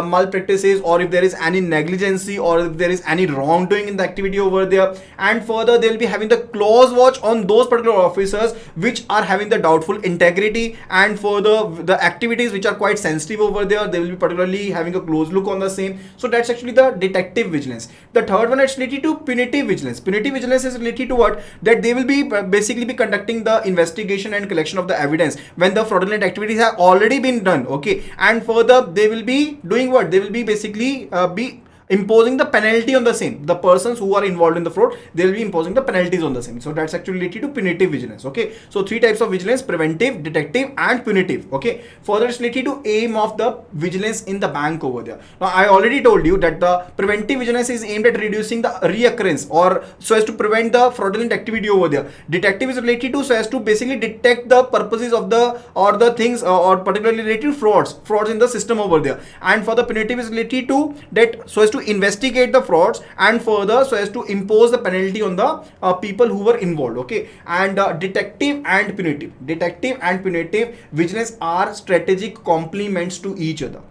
malpractices, or if there is any negligency or if there is any wrongdoing in the activity over there. and further they will be having the close watch on those particular officers which are having the doubtful integrity, and further the activities which are quite sensitive over there, they will be particularly having a close look on the same. So that's actually the detective vigilance. The third one is related to punitive vigilance. Punitive vigilance is related to what? That they will be basically be conducting the investigation and collection of the evidence when the fraudulent activities have already been done, okay, and further they will be doing what? They will be basically be imposing the penalty on the same. The persons who are involved in the fraud, they will be imposing the penalties on the same. So that's actually related to punitive vigilance, okay. So three types of vigilance: preventive, detective, and punitive, okay. Further, it's related to aim of the vigilance in the bank over there. Now I already told you that the preventive vigilance is aimed at reducing the reoccurrence, or so as to prevent the fraudulent activity over there. Detective is related to so as to basically detect the purposes of the or the things or particularly related to frauds in the system over there. And for the punitive is related to that so as to investigate the frauds, and further so as to impose the penalty on the people who were involved, okay. And detective and punitive vigilance are strategic complements to each other.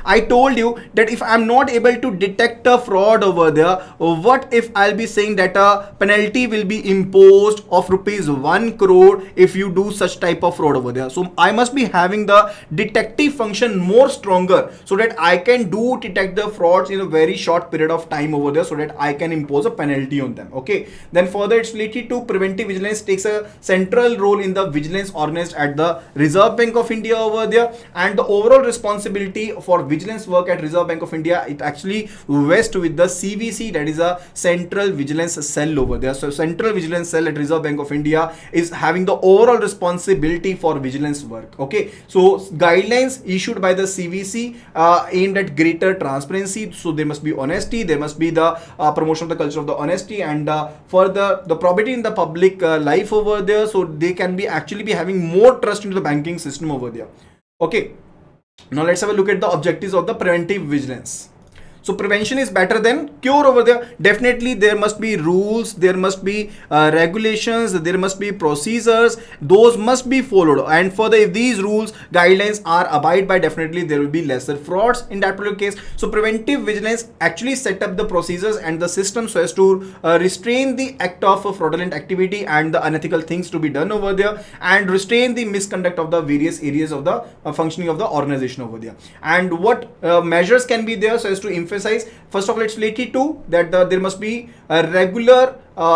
I told you that if I'm not able to detect a fraud over there, what if I'll be saying that a penalty will be imposed of rupees 1 crore if you do such type of fraud over there. So I must be having the detective function more stronger so that I can detect the frauds in a very short period of time over there, so that I can impose a penalty on them, okay. Then further, it's related to preventive vigilance takes a central role in the vigilance organized at the Reserve Bank of India over there, and the overall responsibility for vigilance work at Reserve Bank of India, it actually vests with the CVC, that is a Central Vigilance Cell over there. So Central Vigilance Cell at Reserve Bank of India is having the overall responsibility for vigilance work, okay. So guidelines issued by the CVC aimed at greater transparency. So there must be honesty, there must be the promotion of the culture of the honesty, and further the probity in the public life over there, so they can be actually be having more trust into the banking system over there, okay. Now let's have a look at the objectives of the preventive vigilance. So prevention is better than cure over there. Definitely there must be rules, there must be regulations, there must be procedures, those must be followed. And further, if these rules, guidelines are abided by, definitely there will be lesser frauds in that particular case. So preventive vigilance actually set up the procedures and the system so as to restrain the act of fraudulent activity and the unethical things to be done over there, and restrain the misconduct of the various areas of the functioning of the organization over there. And what measures can be there so as to emphasize? First of all, it's related to that there must be regular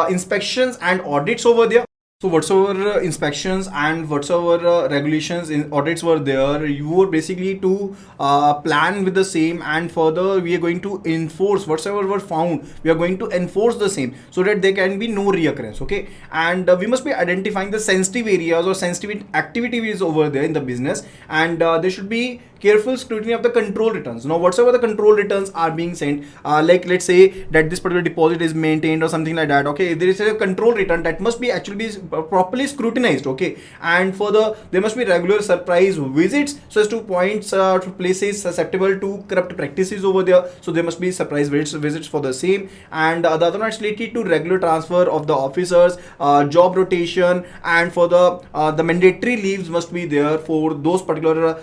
inspections and audits over there. So whatsoever inspections and whatsoever regulations in audits were there, you were basically to plan with the same, and further we are going to enforce whatsoever were found, we are going to enforce the same so that there can be no reoccurrence, okay. And we must be identifying the sensitive areas or sensitive activities over there in the business, and there should be careful scrutiny of the control returns. Now whatsoever the control returns are being sent, like let's say that this particular deposit is maintained or something like that, okay, if there is a control return, that must be actually be properly scrutinized, okay. And further, there must be regular surprise visits so as to points to places susceptible to corrupt practices over there, so there must be surprise visits for the same. And the other one is related to regular transfer of the officers, job rotation, and for the mandatory leaves must be there for those particular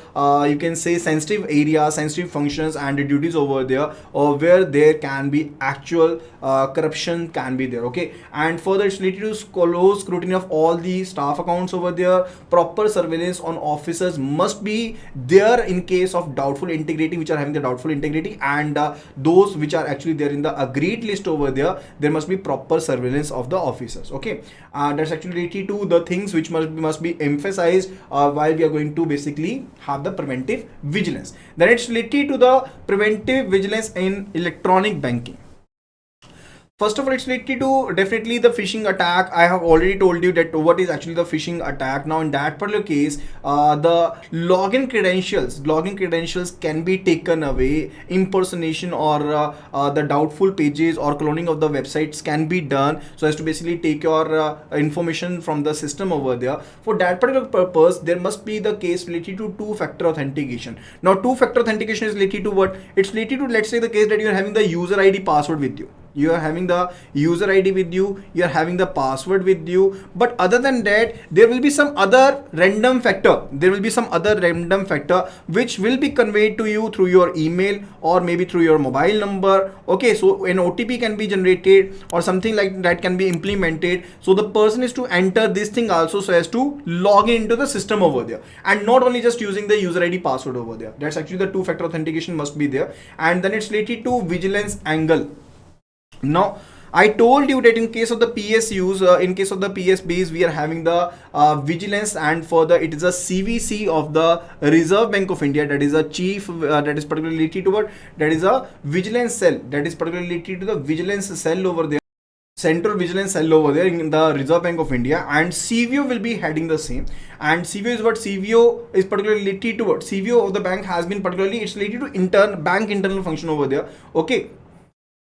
you can say sensitive areas, sensitive functions and duties over there, or where there can be actual corruption can be there, okay. And further, it's related to close scrutiny of all the staff accounts over there. Proper surveillance on officers must be there in case of doubtful integrity, which are having the doubtful integrity, and those which are actually there in the agreed list over there must be proper surveillance of the officers, okay. That's actually related to the things which must be emphasized while we are going to basically have the preventive vigilance. Then it's related to the preventive vigilance in electronic banking. First of all, it's related to definitely the phishing attack. I have already told you that what is actually the phishing attack. Now in that particular case, the login credentials can be taken away. Impersonation or the doubtful pages or cloning of the websites can be done so as to basically take your information from the system over there. For that particular purpose, there must be the case related to two-factor authentication. Now two-factor authentication is related to what? It's related to, let's say, the case that you are having the user ID password with you. You are having the user ID with you, you are having the password with you, but other than that there will be some other random factor. There will be some other random factor which will be conveyed to you through your email or maybe through your mobile number. Okay, so an OTP can be generated or something like that can be implemented. So the person is to enter this thing also so as to log into the system over there, and not only just using the user ID password over there. That's actually the two-factor authentication must be there. And then it's related to vigilance angle. Now I told you that in case of the PSUs, in case of the PSBs, we are having the vigilance, and further it is a CVC of the Reserve Bank of India, that is a chief, that is particularly related to what, that is a vigilance cell, that is particularly related to the vigilance cell over there, central vigilance cell over there in the Reserve Bank of India, and CVO will be heading the same. And CVO is what? CVO is particularly related to what? CVO of the bank has been particularly, it's related to bank internal function over there. Okay.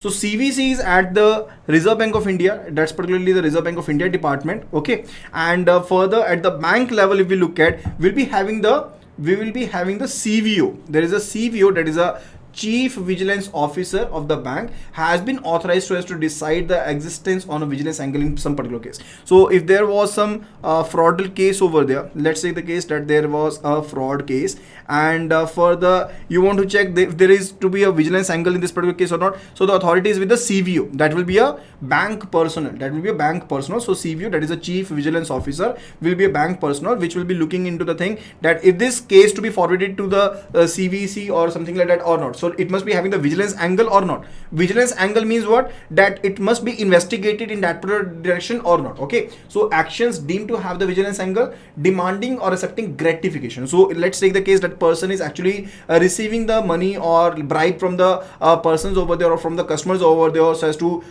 So CVC is at the Reserve Bank of India, that's particularly the Reserve Bank of India department. Okay, and further at the bank level, if we look at, we will be having the CVO. There is a CVO, that is a Chief Vigilance Officer of the bank, has been authorized so as to decide the existence on a vigilance angle in some particular case. So if there was some fraud case over there, let's say the case that there was a fraud case, and further you want to check if there is to be a vigilance angle in this particular case or not. So the authority is with the CVO, that will be a bank personnel, So CVO, that is a Chief Vigilance Officer, will be a bank personnel which will be looking into the thing that if this case to be forwarded to the CVC or something like that or not. So it must be having the vigilance angle or not. Vigilance angle means what? That it must be investigated in that particular direction or not. Okay, so actions deemed to have the vigilance angle, demanding or accepting gratification. So let's take the case that person is actually receiving the money or bribe from the persons over there or from the customers over there so as to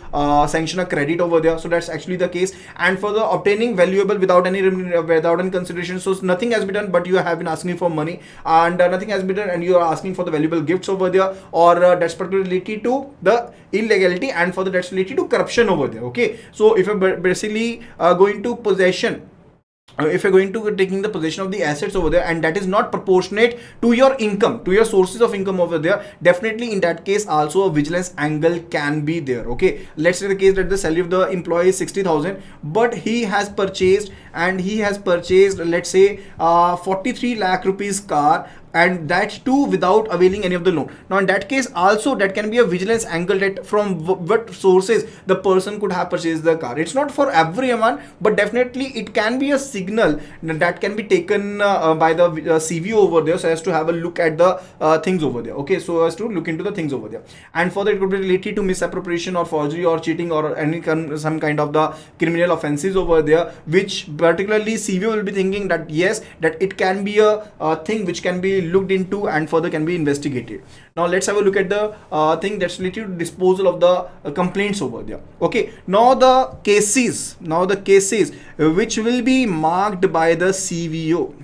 sanction a credit over there. So that's actually the case. And for the obtaining valuable without any consideration, so nothing has been done but you have been asking for money, and nothing has been done and you are asking for the valuable gifts over there, or that's particularly related to the illegality, and further that's related to corruption over there. Okay, so if you're basically going to possession, if you're going to taking the possession of the assets over there and that is not proportionate to your income, to your sources of income over there, definitely in that case also a vigilance angle can be there. Okay, let's say the case that the salary of the employee is 60,000, but he has purchased let's say 43 lakh rupees car, and that too without availing any of the loan. Now in that case also that can be a vigilance angle, that from what sources the person could have purchased the car. It's not for everyone, but definitely it can be a signal that can be taken by the CVO over there so as to have a look at the things over there. Okay, so as to look into the things over there. And further it could be related to misappropriation or forgery or cheating or any some kind of the criminal offenses over there, which particularly CVO will be thinking that yes, that it can be a thing which can be looked into and further can be investigated. Now let's have a look at the thing that's related to disposal of the complaints over there. Okay, now the cases which will be marked by the CVO,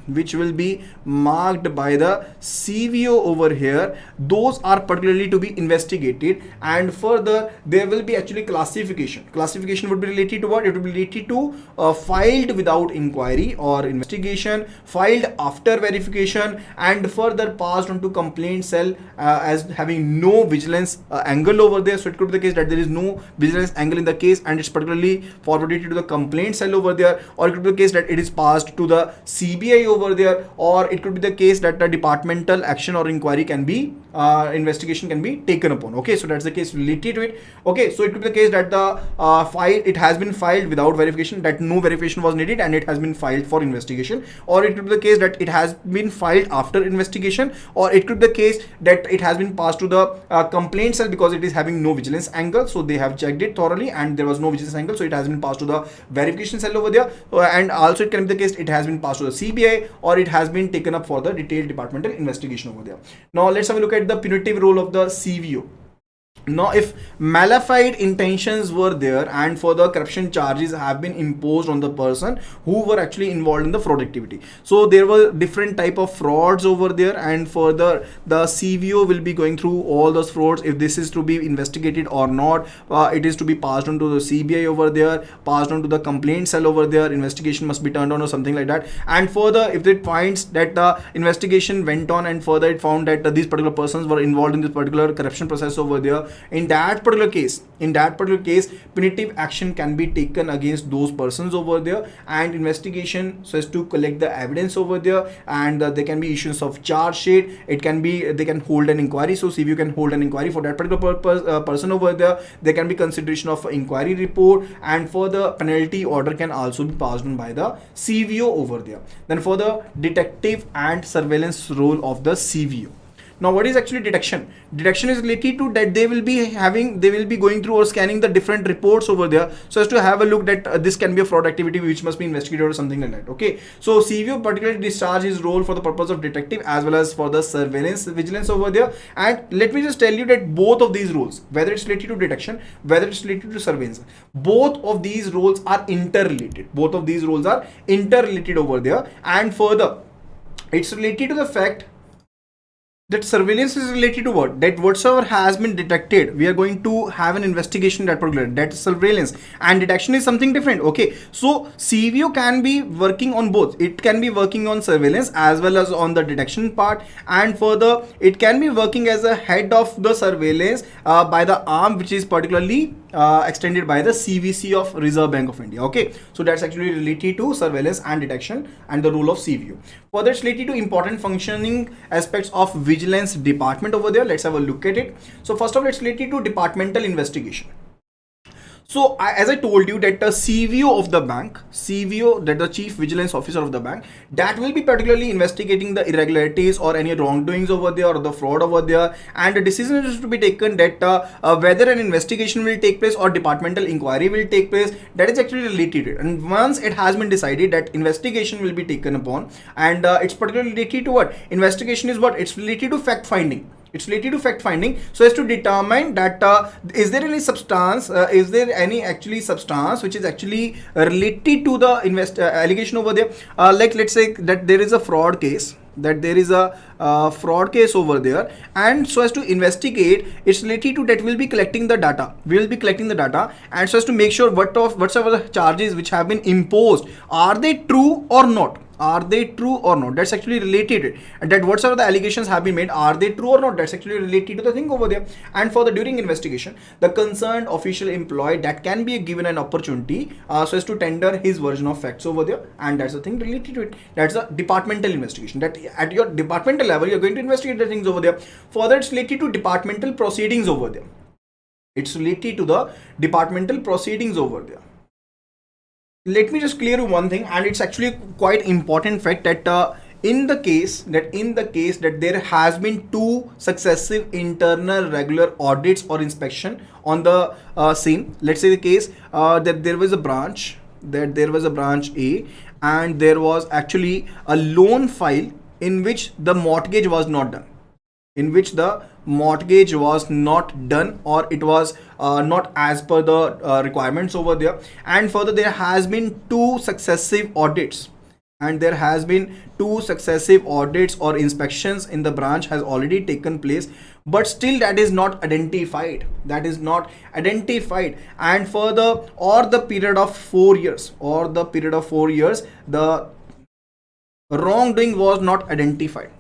over here, those are particularly to be investigated. And further there will be actually classification would be related to what? It will be related to filed without inquiry or investigation, filed after verification, and further passed on to complaint cell as having no vigilance angle over there. So it could be the case that there is no vigilance angle in the case and it's particularly forwarded to the complaint cell over there, or it could be the case that it is passed to the CBI over there, or it could be the case that the departmental action or inquiry can be investigation can be taken upon. Okay, so that's the case related to it. Okay, so it could be the case that the it has been filed without verification, that no verification was needed and it has been filed for investigation, or it could be the case that it has been filed after investigation, or it could be the case that it has been passed to the complaint cell because it is having no vigilance angle, so they have checked it thoroughly and there was no vigilance angle, so it has been passed to the verification cell over there. And also it can be the case it has been passed to the CBI, or it has been taken up for the detailed departmental investigation over there. Now let's have a look at the punitive role of the CVO. Now if malified intentions were there and further corruption charges have been imposed on the person who were actually involved in the fraud activity, so there were different type of frauds over there, and further the CVO will be going through all those frauds. If this is to be investigated or not, it is to be passed on to the CBI over there, passed on to the complaint cell over there, investigation must be turned on or something like that. And further if it finds that the investigation went on and further it found that these particular persons were involved in this particular corruption process over there, in that particular case, punitive action can be taken against those persons over there, and investigation so as to collect the evidence over there, and there can be issuance of charge sheet. It can be, they can hold an inquiry, so CVO can hold an inquiry for that particular person over there. There can be consideration of inquiry report, and for the penalty order can also be passed on by the CVO over there. Then for the detective and surveillance role of the CVO. Now what is actually detection? Detection is related to that they will be going through or scanning the different reports over there so as to have a look that this can be a fraud activity which must be investigated or something like that. Okay, so CVO particularly discharge his role for the purpose of detective as well as for the surveillance vigilance over there. And let me just tell you that both of these roles, whether it's related to detection, whether it's related to surveillance, both of these roles are interrelated. Both of these roles are interrelated over there. And further, it's related to the fact that surveillance is related to what? That whatsoever has been detected, we are going to have an investigation that particular, that is surveillance, and detection is something different. Okay, so CVO can be working on both. It can be working on surveillance as well as on the detection part, and further it can be working as a head of the surveillance by the arm which is particularly extended by the CVC of Reserve Bank of India. Okay, so that's actually related to surveillance and detection and the role of CVO. Further, it's related to important functioning aspects of vigilance department over there. Let's have a look at it. So first of all, it's related to departmental investigation. So as I told you that the CVO of the bank, CVO, that the Chief Vigilance Officer of the bank, that will be particularly investigating the irregularities or any wrongdoings over there or the fraud over there, and the decision is to be taken that whether an investigation will take place or departmental inquiry will take place. That is actually related, and once it has been decided that investigation will be taken upon, and it's particularly related to what? Investigation is what? It's related to fact finding. It's related to fact finding so as to determine that is there any substance, is there any actually substance which is actually related to the allegation over there. Like let's say that there is a fraud case, fraud case over there, and so as to investigate, it's related to that we'll be collecting the data. We will be collecting the data, and so as to make sure whatsoever the charges which have been imposed, are they true or not? Are they true or not? That's actually related, and that whatsoever the allegations have been made, are they true or not? That's actually related to the thing over there. And for the during investigation, the concerned official employee that can be given an opportunity so as to tender his version of facts over there, and that's the thing related to it. That's a departmental investigation, that at your departmental level you're going to investigate the things over there. Further, it's related to departmental proceedings over there. It's related to the departmental proceedings over there. Let me just clear one thing, and it's actually quite important fact that in the case that there has been two successive internal regular audits or inspection on the same. Let's say the case that there was a branch A, and there was actually a loan file in which the mortgage was not done. Or it was not as per the requirements over there. And further, there has been two successive audits, or inspections in the branch has already taken place, but still that is not identified. And further, or the period of 4 years, the wrongdoing was not identified.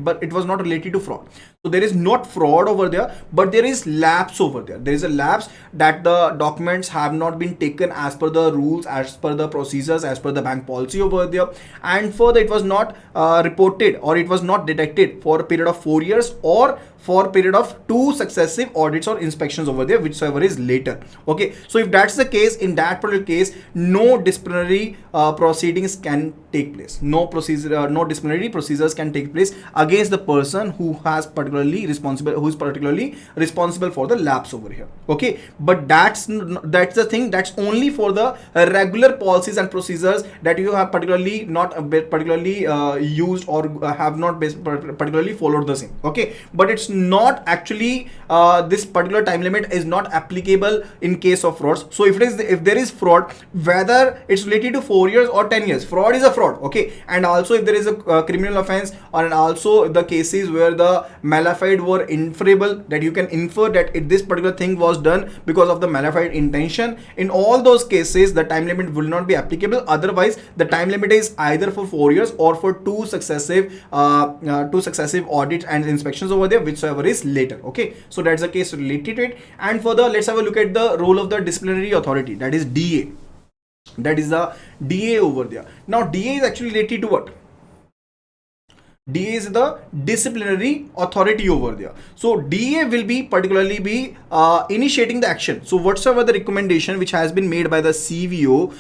But it was not related to fraud. So there is not fraud over there, but there is lapse over there. There is a lapse that the documents have not been taken as per the rules, as per the procedures, as per the bank policy over there. And further, it was not reported, or it was not detected for a period of 4 years, or for a period of two successive audits or inspections over there, whichever is later. Okay, so if that's the case, in that particular case, no disciplinary proceedings can take place. No disciplinary procedures can take place against the person who is particularly responsible for the lapse over here. Okay, but that's the thing. That's only for the regular policies and procedures that you have particularly used, or have not particularly followed the same. Okay, but it's not actually this particular time limit is not applicable in case of frauds. So if there is fraud, whether it's related to 4 years or 10 years, fraud is a fraud. Okay, and also if there is a criminal offense, and also the cases where the malafide were inferable, that you can infer that this particular thing was done because of the malafide intention, in all those cases the time limit will not be applicable. Otherwise, the time limit is either for 4 years or for two successive audits and inspections over there, whensoever is later. Okay, so that's the case related to it. And further, let's have a look at the role of the disciplinary authority, that is DA. That is the DA over there. Now DA is actually related to what? DA is the disciplinary authority over there. So DA will be particularly be initiating the action. So whatsoever the recommendation which has been made by the CVO,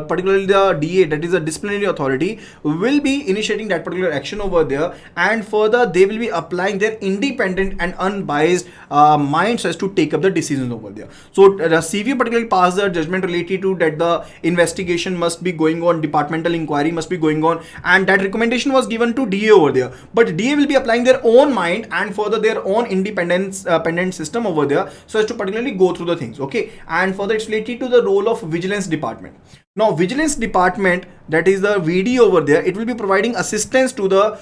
particularly the DA, that is the disciplinary authority, will be initiating that particular action over there, and further they will be applying their independent and unbiased minds as to take up the decisions over there. So the CVO particularly passed the judgment related to that the investigation must be going on, departmental inquiry must be going on, and that recommendation was given to DA over there, but DA will be applying their own mind and further their own independent system over there, so as to particularly go through the things. Okay, and further it's related to the role of vigilance department. Now vigilance department, that is the VD over there, it will be providing assistance to the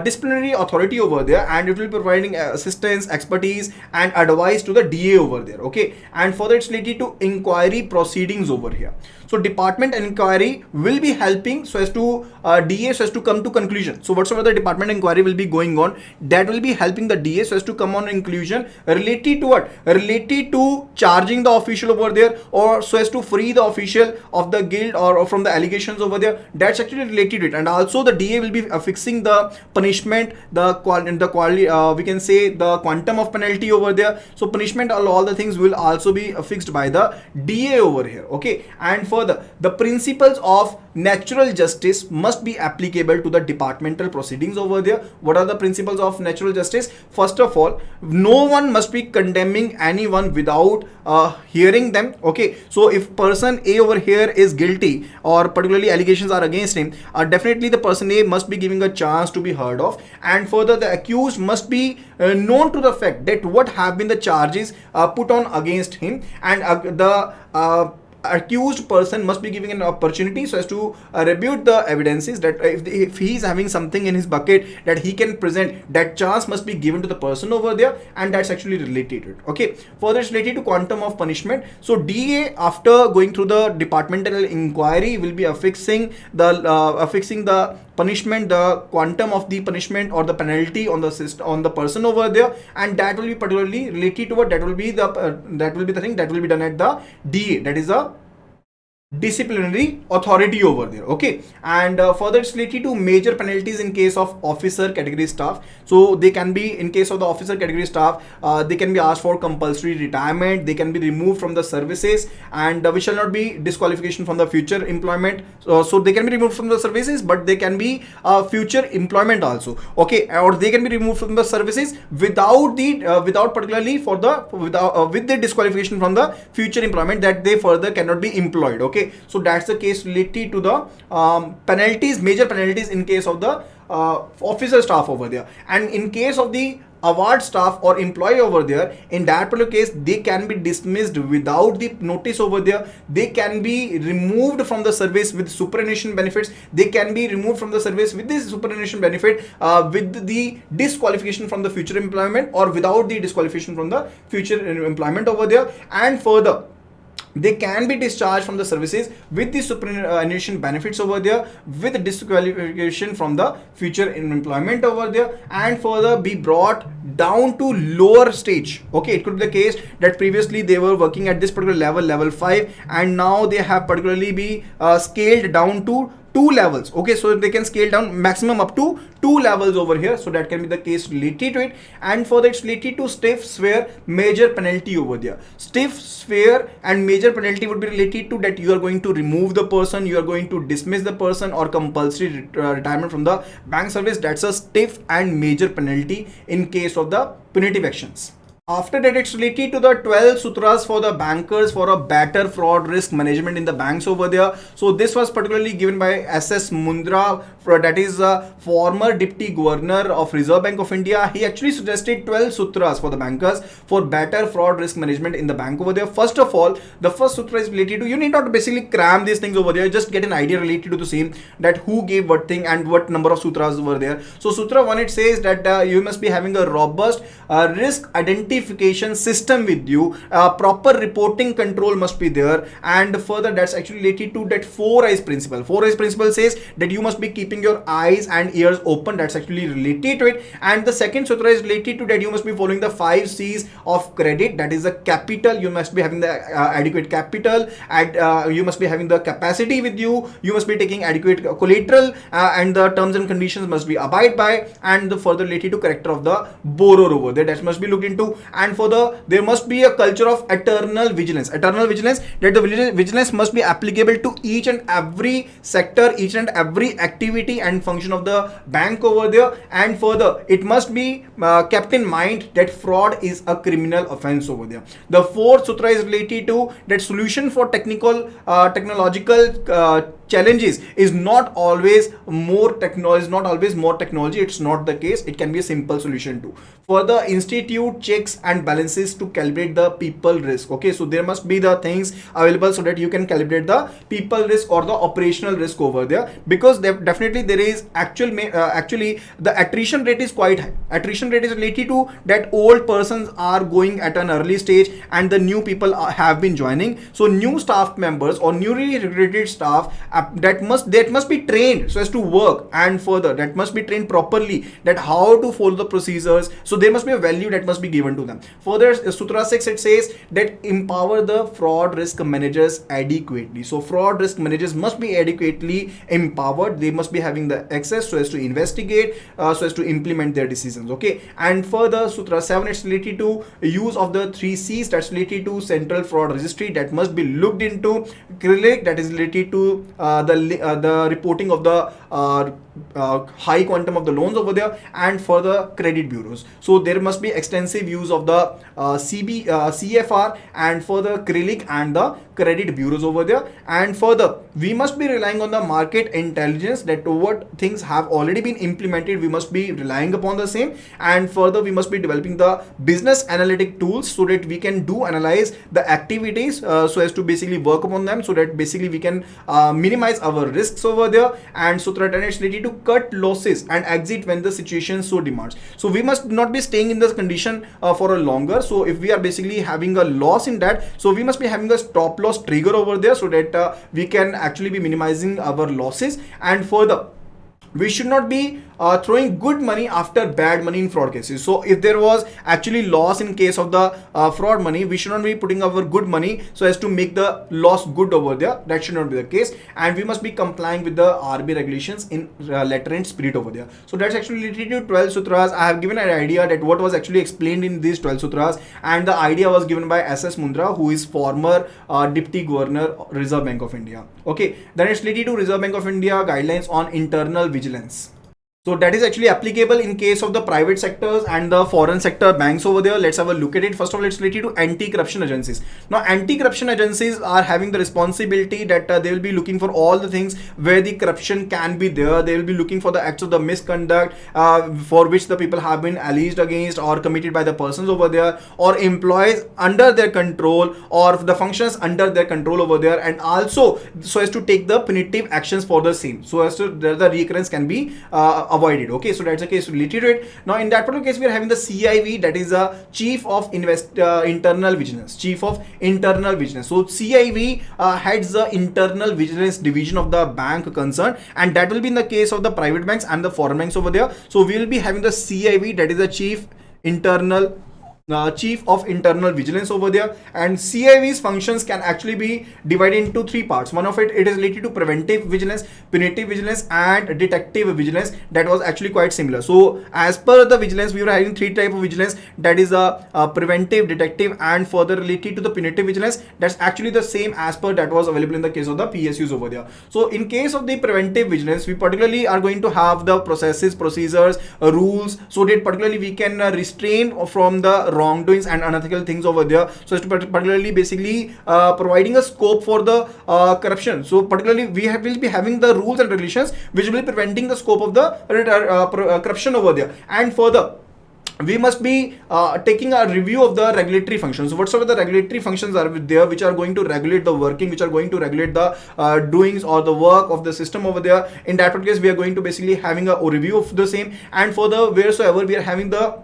disciplinary authority over there, and it will be providing assistance, expertise and advice to the DA over there. Okay, and further it's related to inquiry proceedings over here. So department inquiry will be helping so as to DA so as to come to conclusion. So whatsoever the department inquiry will be going on, that will be helping the DA so as to come on conclusion related to what? Related to charging the official over there, or so as to free the official of the guilt or from the allegations over there. That's actually related to it. And also the DA will be fixing the punishment, we can say the quantum of penalty over there. So punishment, all the things will also be fixed by the DA over here. Okay, and further the principles of natural justice must be applicable to the departmental proceedings over there. What are the principles of natural justice? First of all, no one must be condemning anyone without hearing them. Okay, so if person A over here is guilty or particularly allegations are against him, definitely the person A must be giving a chance to be heard of, and further the accused must be known to the fact that what have been the charges put on against him, and the accused person must be given an opportunity so as to rebut the evidences, that if he is having something in his bucket that he can present, that chance must be given to the person over there, and that's actually related to it. Okay, further it's related to quantum of punishment. So DA, after going through the departmental inquiry, will be affixing the punishment, the quantum of the punishment or the penalty on the person over there, and that will be particularly related to what? That will be the thing that will be done at the DA, that is the disciplinary authority over there. Okay, and further it's related to major penalties in case of officer category staff. So they can be, in case of the officer category staff, they can be asked for compulsory retirement, they can be removed from the services, and which shall not be disqualification from the future employment. So they can be removed from the services, but they can be future employment also. Okay, or they can be removed from the services without particularly for the with the disqualification from the future employment, that they further cannot be employed. Okay, so that's the case related to the penalties, major penalties in case of the officer staff over there. And in case of the award staff or employee over there, in that particular case, they can be dismissed without the notice over there. They can be removed from the service with superannuation benefits. They can be removed from the service with this superannuation benefit, with the disqualification from the future employment, or without the disqualification from the future employment over there. And further, they can be discharged from the services with the superannuation benefits over there, with disqualification from the future employment over there, and further be brought down to lower stage. Okay, it could be the case that previously they were working at this particular level 5, and now they have particularly be scaled down to 2 levels. Okay, so they can scale down maximum up to 2 levels over here. So that can be the case related to it. And further it's related to stiff, sphere, major penalty over there. Stiff, sphere and major penalty would be related to that you are going to remove the person, you are going to dismiss the person, or compulsory retirement from the bank service. That's a stiff and major penalty in case of the punitive actions. After that, it's related to the 12 sutras for the bankers for a better fraud risk management in the banks over there. So this was particularly given by S.S. Mundra, that is a former deputy governor of Reserve Bank of India. He actually suggested 12 sutras for the bankers for better fraud risk management in the bank over there. First of all, the first sutra is related to, you need not basically cram these things over there, just get an idea related to the same, that who gave what thing and what number of sutras were there. So sutra 1, it says that you must be having a robust risk identification identification system with you, proper reporting control must be there, and further that's actually related to that 4 eyes principle. 4 eyes principle says that you must be keeping your eyes and ears open. That's actually related to it. And the second sutra is related to that you must be following the 5 C's of credit. That is the capital. You must be having the adequate capital, and you must be having the capacity with you. You must be taking adequate collateral, and the terms and conditions must be abide by, and the further related to character of the borrower over there, that must be looked into. And further there must be a culture of eternal vigilance. Eternal vigilance, that the vigilance must be applicable to each and every sector, each and every activity and function of the bank over there. And further it must be kept in mind that fraud is a criminal offense over there. The fourth sutra is related to that solution for technological challenges is not always more technology. It's not the case. It can be a simple solution too. Further, institute checks and balances to calibrate the people risk. Okay, so there must be the things available so that you can calibrate the people risk or the operational risk over there, because definitely there is actually the attrition rate is quite high. Attrition rate is related to that old persons are going at an early stage and the new people have been joining. So new staff members or newly recruited staff that must be trained so as to work, and further that must be trained properly that how to follow the procedures. So there must be a value that must be given to them. Further, Sutra 6, it says that empower the fraud risk managers adequately. So fraud risk managers must be adequately empowered. They must be having the access so as to investigate, so as to implement their decisions. Okay, and further Sutra 7, it's related to use of the 3 C's, that's related to central fraud registry, that must be looked into. CAIIB, that is related to the reporting of the high quantum of the loans over there, and further credit bureaus. So there must be extensive use of the CFR and further CAIIB and the credit bureaus over there. And further we must be relying on the market intelligence, that what things have already been implemented we must be relying upon the same. And further we must be developing the business analytic tools so that we can analyze the activities so as to basically work upon them, so that basically we can minimize our risks over there. And Sutra 10, it's related to cut losses and exit when the situation so demands. So we must not be staying in this condition for a longer. So if we are basically having a loss in that, so we must be having a stop loss trigger over there so that we can actually be minimizing our losses. And further we should not be throwing good money after bad money in fraud cases. So if there was actually loss in case of the fraud money, we should not be putting our good money so as to make the loss good over there. That should not be the case. And we must be complying with the RBI regulations in letter and spirit over there. So that's actually related to 12 sutras. I have given an idea that what was actually explained in these 12 sutras, and the idea was given by SS Mundra, who is former Deputy Governor Reserve Bank of India. Okay, then it's related to Reserve Bank of India guidelines on internal vigilance. So that is actually applicable in case of the private sectors and the foreign sector banks over there. Let's have a look at it. First of all, it's related to anti-corruption agencies. Now, anti-corruption agencies are having the responsibility that they will be looking for all the things where the corruption can be there. They will be looking for the acts of the misconduct for which the people have been alleged against or committed by the persons over there, or employees under their control, or the functions under their control over there, and also so as to take the punitive actions for the same, so as to the recurrence can be avoided. Okay, so that's the case related to it. Now in that particular case we are having the CIV, that is a Chief of Internal Vigilance. Chief of Internal Vigilance. So CIV heads the internal vigilance division of the bank concerned, and that will be in the case of the private banks and the foreign banks over there. So we will be having the CIV, that is the Chief of Internal Vigilance over there. And CIV's functions can actually be divided into 3 parts. One of it is related to preventive vigilance, punitive vigilance, and detective vigilance. That was actually quite similar. So as per the vigilance, we were having 3 types of vigilance, that is a preventive, detective, and further related to the punitive vigilance. That's actually the same as per that was available in the case of the PSUs over there. So in case of the preventive vigilance, we particularly are going to have the processes, procedures, rules, so that particularly we can restrain from the wrongdoings and unethical things over there, so as to particularly basically providing a scope for the corruption. So particularly will be having the rules and regulations which will be preventing the scope of the corruption over there. And further we must be taking a review of the regulatory functions. So whatsoever the regulatory functions are there which are going to regulate the working, which are going to regulate the doings or the work of the system over there, in that case we are going to basically having a review of the same. And further, wheresoever we are having the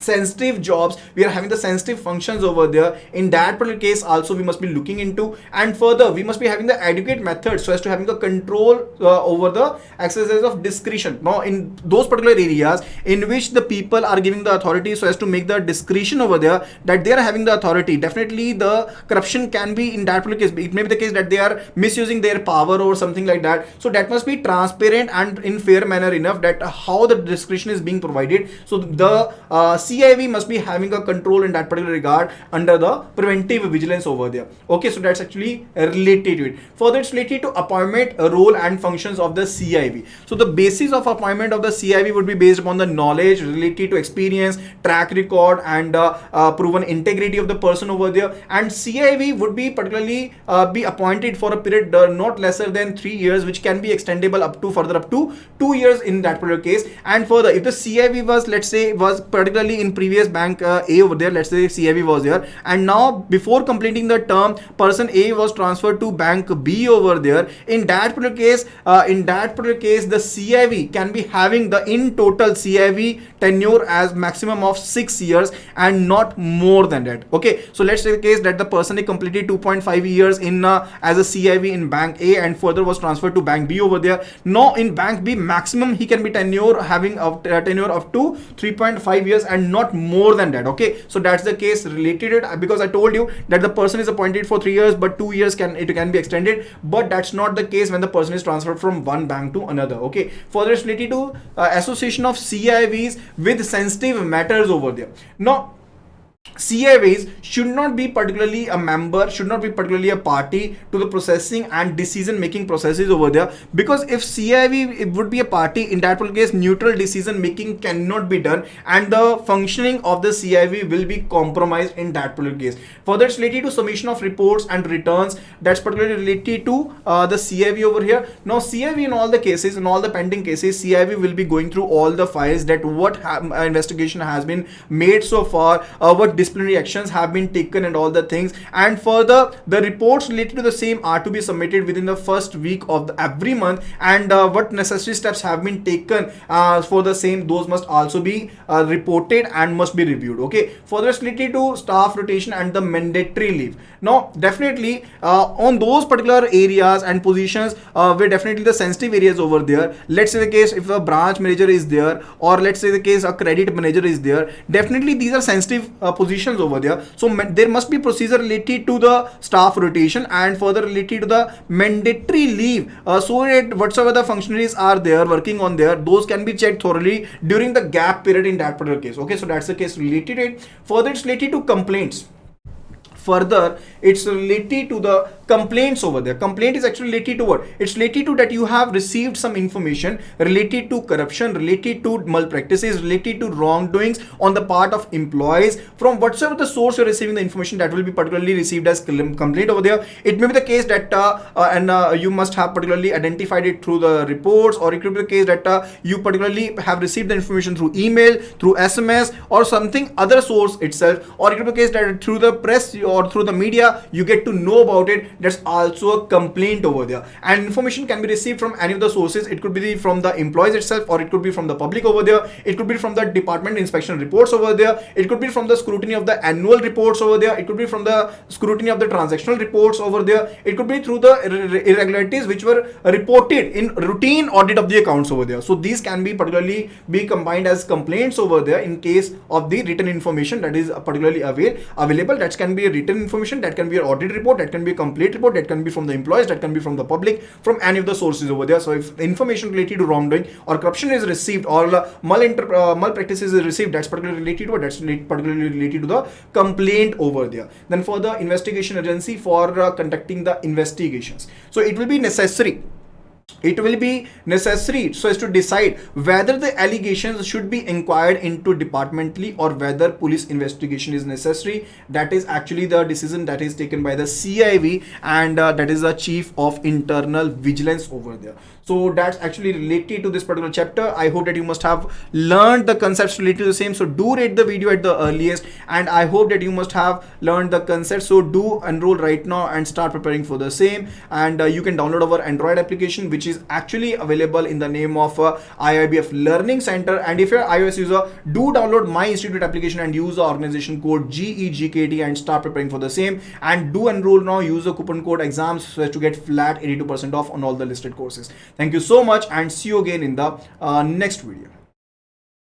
sensitive jobs, we are having the sensitive functions over there. In that particular case also we must be looking into, and further we must be having the adequate methods so as to having a control over the exercise of discretion. Now in those particular areas in which the people are giving the authority so as to make the discretion over there, that they are having the authority, definitely the corruption can be in that particular case. It may be the case that they are misusing their power or something like that. So that must be transparent and in fair manner enough, that how the discretion is being provided. So the CAIIB must be having a control in that particular regard under the preventive vigilance over there. Okay, so that's actually related to it. Further, it's related to appointment, role and functions of the CAIIB. So the basis of appointment of the CAIIB would be based upon the knowledge related to experience, track record and proven integrity of the person over there. And CAIIB would be particularly be appointed for a period not lesser than 3 years, which can be extendable up to further up to 2 years in that particular case. And further, if the CAIIB was, let's say, was particularly in previous bank A over there, let's say CAIIB was there, and now before completing the term, person A was transferred to bank B over there, in that particular case, the CAIIB can be having the in total CAIIB tenure as maximum of 6 years and not more than that. Okay, so let's say the case that the person he completed 2.5 years in as a CAIIB in bank A and further was transferred to bank B over there. Now in bank B, maximum he can be tenure having a tenure of to 3.5 years and not more than that. Okay, so that's the case related it, because I told you that the person is appointed for 3 years but 2 years can be extended, but that's not the case when the person is transferred from one bank to another. Okay, further it's related to association of CAIIBs with sensitive matters over there. Now CAIIBs should not be particularly a member, should not be particularly a party to the processing and decision making processes over there, because if CAIIB would be a party, in that particular case neutral decision making cannot be done and the functioning of the CAIIB will be compromised in that particular case. Further, it's related to submission of reports and returns, that's particularly related to the CAIIB over here. Now CAIIB in all the cases, in all the pending cases, CAIIB will be going through all the files, that what investigation has been made so far, what disciplinary actions have been taken and all the things, and further the reports related to the same are to be submitted within the first week of every month, and what necessary steps have been taken for the same, those must also be reported and must be reviewed. Okay, further it's related to staff rotation and the mandatory leave. Now definitely on those particular areas and positions where definitely the sensitive areas over there, let's say the case if a branch manager is there, or let's say the case a credit manager is there, definitely these are sensitive positions over there. So there must be procedure related to the staff rotation and further related to the mandatory leave, so that whatsoever the functionaries are there working on there, those can be checked thoroughly during the gap period in that particular case. Okay, so that's the case related to it. Further, it's related to complaints. Further, it's related to the complaints over there. Complaint is actually related to what? It's related to that you have received some information related to corruption, related to malpractices, related to wrongdoings on the part of employees from whatsoever the source you're receiving the information, that will be particularly received as complaint over there. It may be the case that you must have particularly identified it through the reports, or it could be the case that you particularly have received the information through email, through SMS or something other source itself, or it could be the case that through the press or through the media you get to know about it. That's also a complaint over there, and information can be received from any of the sources. It could be from the employees itself, or it could be from the public over there. It could be from the department inspection reports over there. It could be from the scrutiny of the annual reports over there. It could be from the scrutiny of the transactional reports over there. It could be through the irregularities which were reported in routine audit of the accounts over there. So these can be particularly be combined as complaints over there in case of the written information that is particularly available. That can be a written information, that can be an audit report, that can be a complete report, that can be from the employees, that can be from the public, from any of the sources over there. So if information related to wrongdoing or corruption is received, or malpractices is received, that's particularly related to that's particularly related to the complaint over there. Then for the investigation agency for conducting the investigations, so it will be necessary so as to decide whether the allegations should be inquired into departmentally or whether police investigation is necessary. That is actually the decision that is taken by the CAIIB, and that is the Chief of Internal Vigilance over there. So that's actually related to this particular chapter. I hope that you must have learned the concepts related to the same. So do rate the video at the earliest, and I hope that you must have learned the concepts. So do enroll right now and start preparing for the same. And you can download our Android application, which is actually available in the name of IIBF Learning Center. And if you're an iOS user, do download my institute application and use the organization code GEGKT and start preparing for the same. And do enroll now, use the coupon code exams so as to get flat 82% off on all the listed courses. Thank you so much, and see you again in the next video.